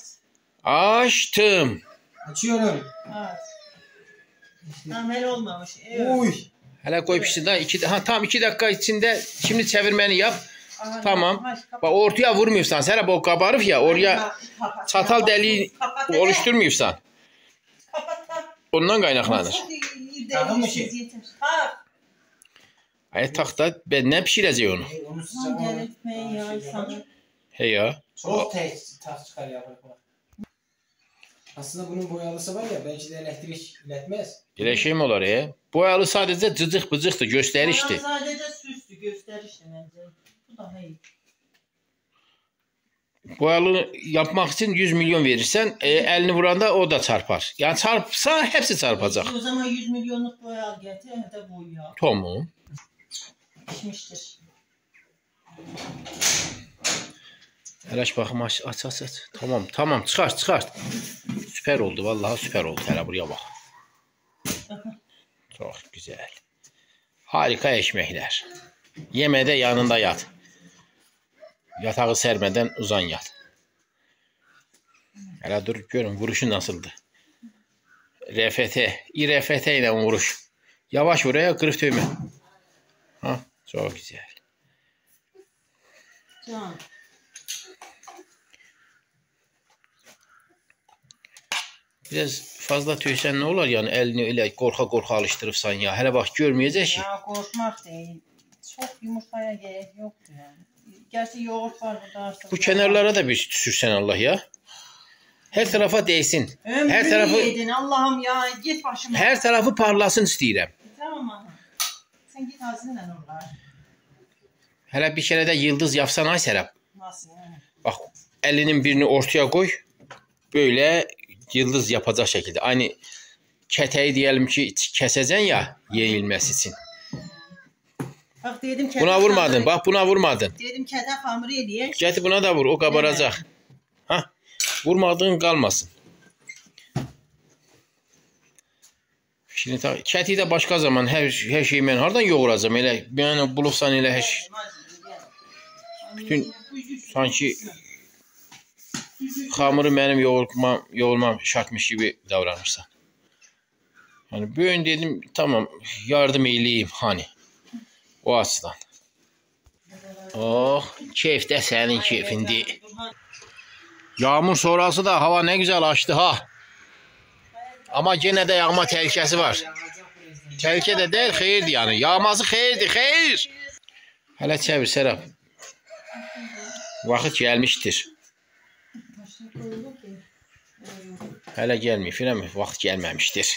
açtım. Açıyorum. Aç. Tam hele olmamış. Evet. Uy. Hele koy pişsin daha tam 2 dakika içinde şimdi çevirmeni yap. Aha, Tamam. kapat. Bak ortaya vurmuyorsan Serap o kabarıp ya oraya Kapat. çatal deliği Kapat. oluşturmuyorsan. Kapat. Ondan kaynaklanır. Çok iyi Tamam mı değil, şey? yeter. Ha. Ay taxta nə bişirəcək onu? Onu Sen sıcak. delirtmeyin ya insanı. Hey ya. Çok tat çıkar yaprak. Aslında bunun boyalısı var ya, belki de elektrik iletmez. Elə şey mi olar ya? Boyalı sadəcə cıcıq-bıcıqdır, göstərişdir. Sadece süslü gösterişti bence. Bu da hey. Boyalı yapmaq üçün 100 milyon verirsən, əlini vuranda o da çarpar. Yəni çarpsa hepsi çarpacaq. O zaman 100 milyonluk boya getir hem de boya. Tomu. Pişmiştir. Hələş baxım aç. Tamam çıxart. Süper oldu vallahi süper oldu. Hələ buraya bax. Çox güzel. Harika eşməklər. Yemədə yanında yat. Yatağı sərmədən uzan yat. Hələ dur görün vuruşu nasıldı. RFT ilə vuruş. Yavaş vuraya qırıq töymə. Ha, çok güzel. Can. Biraz fazla töysən nə olar yəni əlini elə qorxa alışdırıbsan ya. Hələ bax görməyəcək ki. Ya korkmak değil. Çok yumurtaya gerek yoktu yani. Gerçi yoğurt var burada. Bu kənarlara da bir sürsən Allah ya. Hər tarafa değsin. Hər tarafı yedin Allah'ım ya git başıma. Hər tarafı parlasın istəyirəm. Tamam ana. Sen git ağzınla olar. Hələ bir kərə də yıldız yapsan ay Sərap. Nasıl yani? Bax əlinin birini ortaya koy. Böyle yıldız yapacaq şəkildə. Aynı kətəyi deyəlim ki kəsəcən ya yenilməsi için. Bak dedim kete. Buna vurmadın. Bak buna vurmadın. Dedim kete hamuru eləyək. Gətir buna da vur. O qabaracaq. Ha? Vurmadığın qalmasın. Şimdi kəti də başqa zaman hər şeyi mən hardan yoğuracağam? Elə yəni bulubsan elə hər şey. Bütün sanki hamuru mənim yoğurmam şartmış gibi davranırsan. Yani böyle dedim tamam yardım eləyim hani. O açıdan. Oh keyf də sənin keyfindir. Yağmur sonrası da hava ne güzel açtı ha. Ama gene de yağma tehlikesi var. Tehlike de değil xeyirdir yani. Yağması xeyirdir xeyir. Hələ çevir Serap. Vaxt gəlmişdir. Hələ gəlməyib, eləmi? Vaxt gəlməmişdir.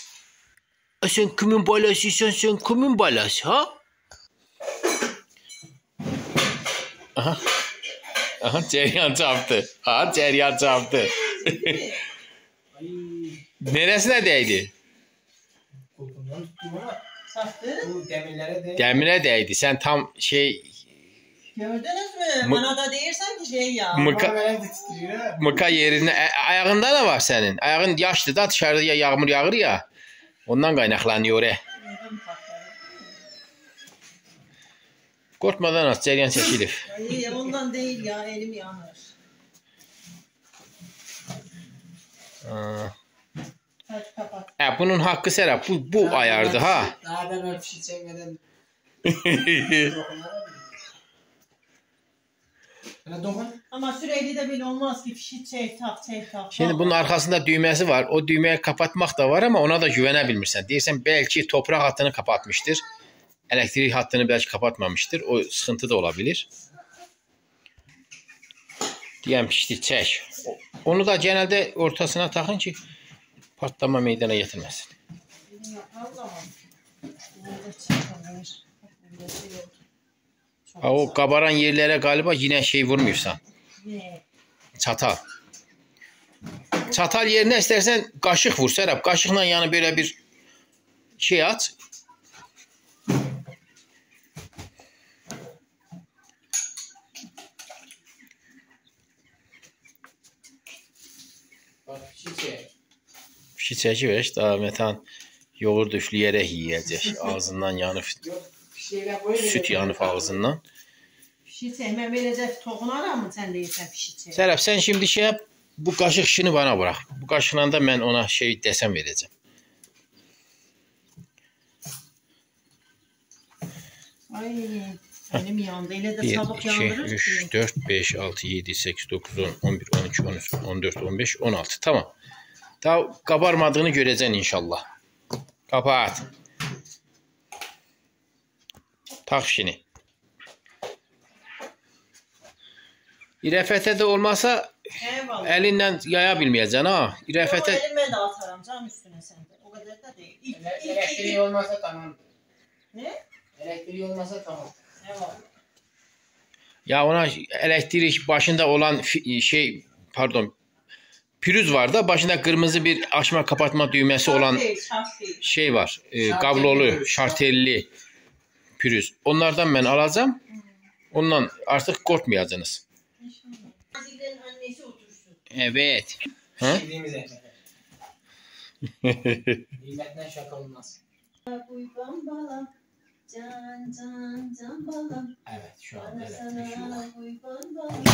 Sen kimin balasıysan, sen kimin balası ha? Aha. Aha ceryan çarptı. Ha ceryan çarptı. Neresine değdi? Koltuğundan tuttum ama Sattı. bu demirlere değdi. Demire değdi. Sen tam şey Gördünüz mü? Bana da değirsen ki şey ya. mıka, Benim de titriyor ha. mıka yerine ayağında ne var senin? Ayağın yaşlı da dışarıya yağmur yağır ya. Ondan kaynaklanıyor he. Korkmadan at ceryan çekilir. Ay, ondan değil ya elim yanır. Hadi kapat. Bunun hakkı Serap. Bu ayardı ha. Daha ben fişi çekmeden dokun. Ama sürekli de böyle olmaz ki fişi çek tak. Şimdi bunun arkasında düğmesi var. O düğmeyi kapatmak da var ama ona da güvene bilmirsən. Deyirsən belki toprak hattını kapatmıştır. Elektrik hattını belki kapatmamıştır. O sıkıntı da olabilir. Diyem işte çek. Onu da genelde ortasına takın ki patlama meydana getirmesin. O kabaran yerlere galiba yine şey vurmuyorsan. Çatal. Çatal yerine istersen kaşık vur Serap. Kaşıkla yani böyle bir şey at. Fişi çekiver. Daha Metan yoğurdu üfleyerek yiyecek. Ağzından yanıp. Süt yanıp ağzından. Fişi çek. Ben böyle toğunara mı sen değilsen fişi çek? Serap sen şimdi şey yap. Bu kaşık işini bana bırak. Bu kaşıkla da ben ona şey desem vereceğim. Ay elim yandı. Öyle de 1, sabuk 2, yandırır 3, ki. 4, 5, 6, 7, 8, 9, 10, 11, 12, 13, 14, 15, 16. Tamam. Daha kabarmadığını göreceksin inşallah. Kapat. Tak işini. İrəfətə də olmasa əlinlə yaya bilməyəcəksin ha. İrəfətə... Yo, elimə də atarım canım üstünə səndə. O qədər də deyil. Elektrik olmasa tamam. Ne? Elektrik olmasa tamam. Ne var? Ya ona elektrik başında olan pürüz var da başında kırmızı bir açma kapatma düğmesi olan şey var. Kablolu, şartelli pürüz. Onlardan ben alacağım. Ondan artık korkmayacaksınız. Annesi otursun. Evet. Bildiğimiz ekmek. Nimetten şaka olmaz. Uyban balam, can balam. Evet şu an Bana elektrik yok. sana uyban balam.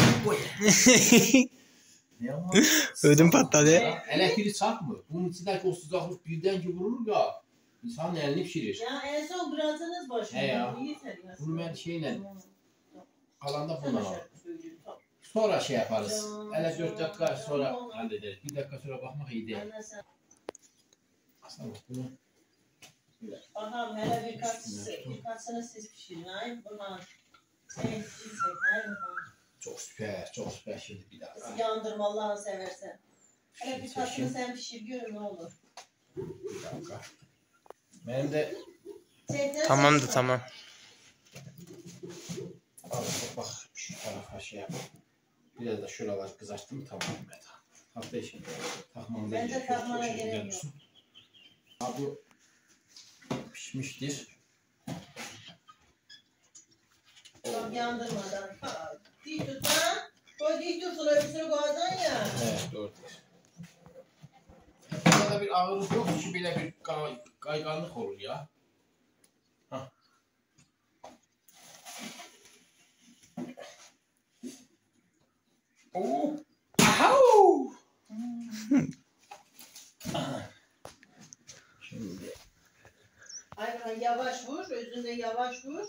Ödüm patladı. Elektrik çarpmır. Bunun içindeki o sıcaklık birden ki vurur ya. İnsanın elini pişirir. Ya en son bıraktınız başına. He ya. Yeter ya. Bunu ben şeyle alanda Sana bundan şarkı alırım. söyleyeyim, tamam. Sonra şey yaparız. Hele 4 dakika sonra hallederiz. 1 dakika sonra bakmak iyi değil. Anne sen- Aslında bak bunu Bakalım hele birkaçını siz pişirin. Ay buna sen pişirsek. Ay buna. çok süper, çok süper şimdi bir dakika. Kızı yandırma Allah'ını seversen. Hele Şimdi birkaçını seçeyim. sen pişir görün ne olur. Bir dakika. Benim de Tamamdır tamam. al bak şu tarafa şey yap. Biraz da şuralar kızarttım tamam ben. Hatta şimdi takmamıza Bence gerek yok. takmana O şey gerek güzel yok. olsun. Ha bu pişmiştir. Bak yandırmadan. Dik tut ha. Koy dik dursun öbürsünü koyacaksın ya. Evet doğrudur. Burada bir ağırlık yok. Şu bile bir kayganlık olur ya. Hah. Oo. Ahau. Şimdi Hayvan yavaş vur. Özünde yavaş vur.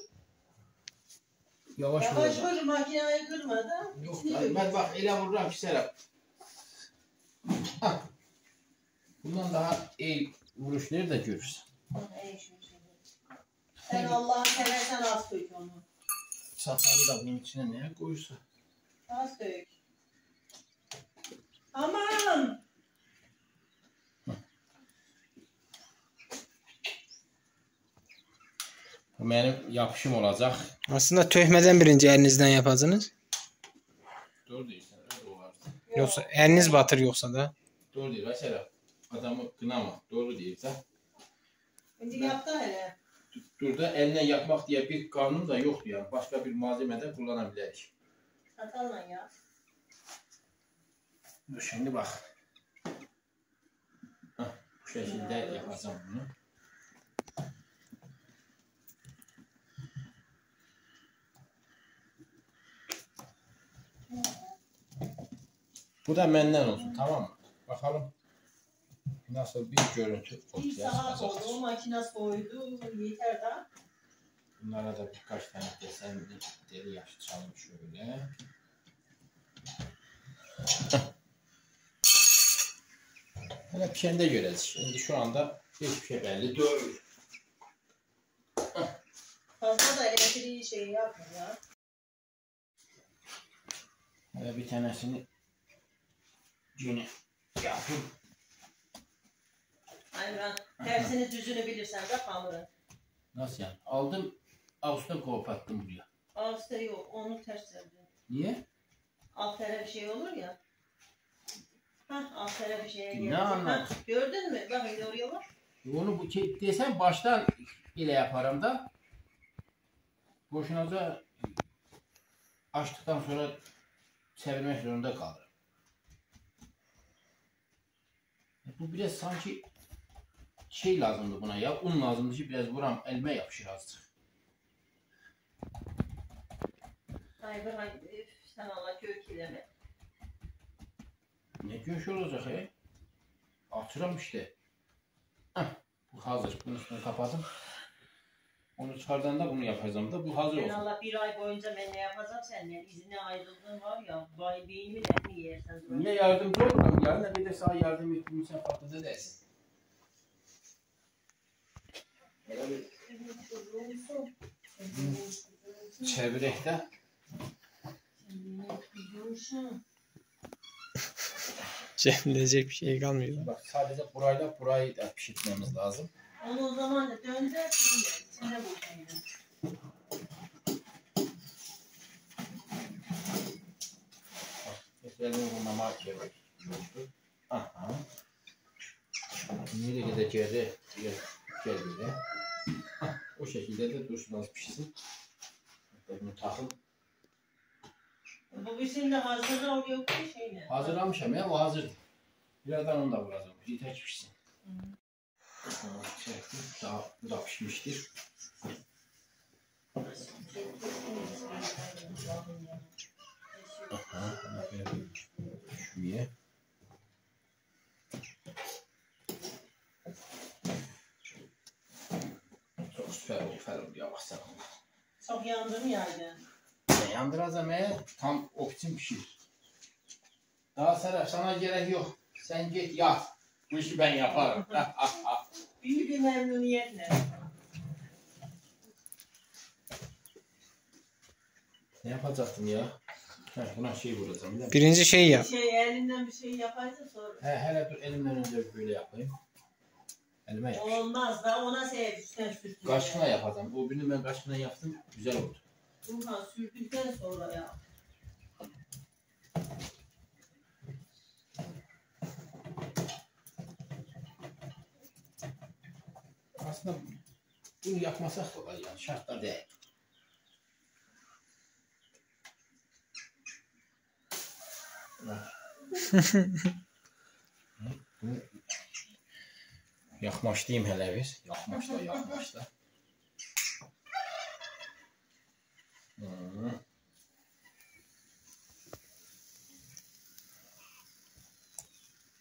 yavaş Yavaş vuracağım. vur makineyi kırmadan. Yok ben bak ele vururum ki Serap. Hah. Bundan daha iyi vuruş nerede görürsün? Sen Allah'ını seversen az dök onu. Çatalı da bunun içine neye koyursa. Az dök. Aman! Bu benim yapışım olacak. Aslında töhmeden birinci elinizden yaparsınız. Doğru değilsen öyle olar. Yoksa eliniz batır yoksa da. Doğru değil Serap. Adamı kınama. Doğru değilse. Şimdi yaptı hele. Burada eline yakmak diye bir kanun da yoktu yani. Başka bir malzemede kullanabiliriz. Atalma ya. Dur şimdi bak. Hah, bu şekilde yapacağım bunu. Bu da benden olsun tamam mı? Bakalım nasıl bir görüntü Bir ortaya saat oldu. çıkacak. O makine soydu. Yeter daha. Bunlara da birkaç tane desenli deri yapıştıralım şöyle. Hele pişende göreceğiz. Şimdi şu anda hiçbir şey belli değil. Fazla da elektriği şey yapma ya. Hele bir tanesini yine yapayım. Hayvan. Tersini düzünü bilirsen de hamurun. Nasıl yani? Aldım, Ağustos'ta kopattım buraya. Ağızda yok. Onu ters yapacağım. Niye? Alt tarafı bir şey olur ya. Hah alt tarafı bir şeye Ne gelecek. anladın? Hah, gördün mü? Bak öyle oraya bak. Onu bu desem baştan ile yaparım da boşuna da açtıktan sonra çevirmek zorunda kalırım. Bu biraz sanki şey lazımdı buna ya, un lazımdı ki biraz buram elime yapışır azıcık. Hayır hayır. Sen Allah köküleme. Ne göş olacak he? Açıram işte. Heh, bu hazır. Bunu üstüne kapadım. Onu çıkardığında bunu yapacağım da bu hazır Ben olsun. Allah bir ay boyunca ben ne yapacağım seninle? İzine ayrıldığın var ya. Vay beynimin etini yersen. Niye yardımcı olurum? Yarın da bir de sana yardım ettiğim için patladı dersin. Çevirek de. Çevrilecek bir şey kalmıyor. Bak sadece burayı da pişirmemiz lazım. Onu o zaman da döndürürsün. İçinde bu şeydi. Elini vurmama gerek. Aha. Nereye gideceği geldi. O şekilde de dursun az pişsin. Bunu takın. Bu bizim de hazır oluyor ki şeyle. Hazırlamışım ya, o hazır. Birazdan onu da vuracağım. Yeter ki pişsin. Çektim. Bu da pişmiştir. Aha, şuraya. Çok süper oldu falan ya bak sen. Çok yandı mı yani? Yandıracağım tam o için pişir. Daha Serap sana gerek yok. Sen git yat. Bu işi ben yaparım. Büyük bir memnuniyetle. Ne yapacaktım ya? Buna şey vuracağım değil mi? Birinci şey yap. Elinden bir şey yaparsın sonra. Hele dur elimden önce böyle yapayım. Elime yap. Olmaz da ona üstten sürtün. Kaşkına yapacağım. O birini ben kaşkına yaptım. Güzel oldu. Bundan sürtükten sonra ya. Aslında bunu yapmasak kolay yani. Şartlar değil. Yakmaşlayayım hele biz. Yakmaşla.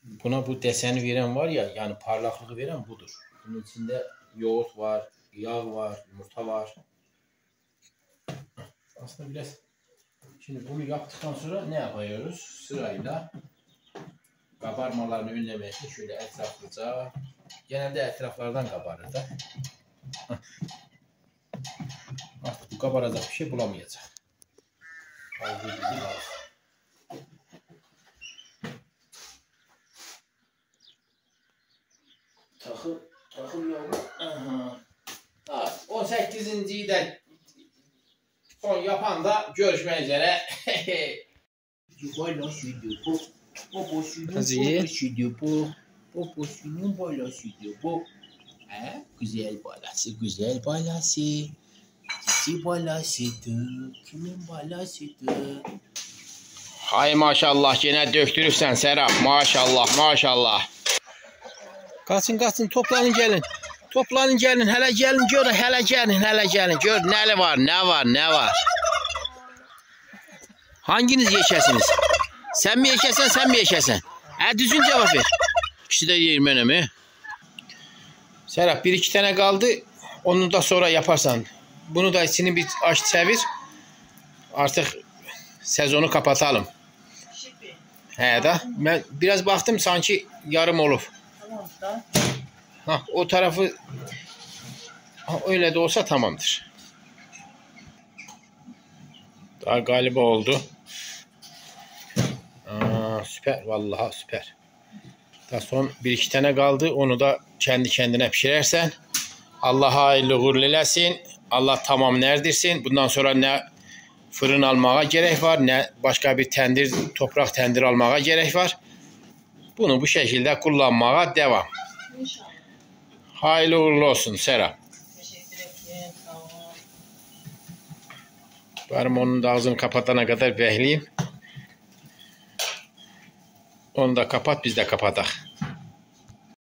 Buna bu deseni veren var ya, yani parlaklığı veren budur. Bunun içinde yoğurt var, yağ var, yumurta var. Aslında biraz. Şimdi bunu yaptıktan sonra ne yapıyoruz? Sırayla kabarmalarını önlemek için şöyle etraflıca, genelde etraflardan kabarır da. Artık bu kabaracak bir şey bulamayacak. Aldığı gibi lazım. Takım yolu. Aha. 18.yi de son yapan da görüşmek üzere. Güzel balası, güzel balası. Cici balasıdır, kimin balasıdır? Hay maşallah, yine döktürürsen Serap. Maşallah. Kaçın, toplanın gelin. Hele gelin, görün, hele gelin. Gör ne var. Hanginiz yeşesiniz? Sen mi yeşesen? Düzgün cevap ver. İkisi de yiyeyim mi? Serap, 1-2 tane kaldı. Onu da sonra yaparsan. Bunu da içini bir aç çevir. Artık sezonu kapatalım. He da. Ben biraz baktım sanki yarım olub. Tamam da. O tarafı öyle de olsa tamamdır. Daha galiba oldu. Süper, vallahi süper. Daha son 1-2 tane kaldı. Onu da kendi kendine pişirersen Allah hayırlı uğurlu eləsin. Allah tamam erdirsin. Bundan sonra ne fırın almağa gerek var, ne başka bir toprak tendir almağa gerek var. Bunu bu şekilde kullanmaya devam. İnşallah. Hayırlı uğurlu olsun Serap. Teşekkür ederim. Sağ olun. Benim onun da ağzını kapatana kadar bekleyeyim. Onu da kapat, biz de kapatak.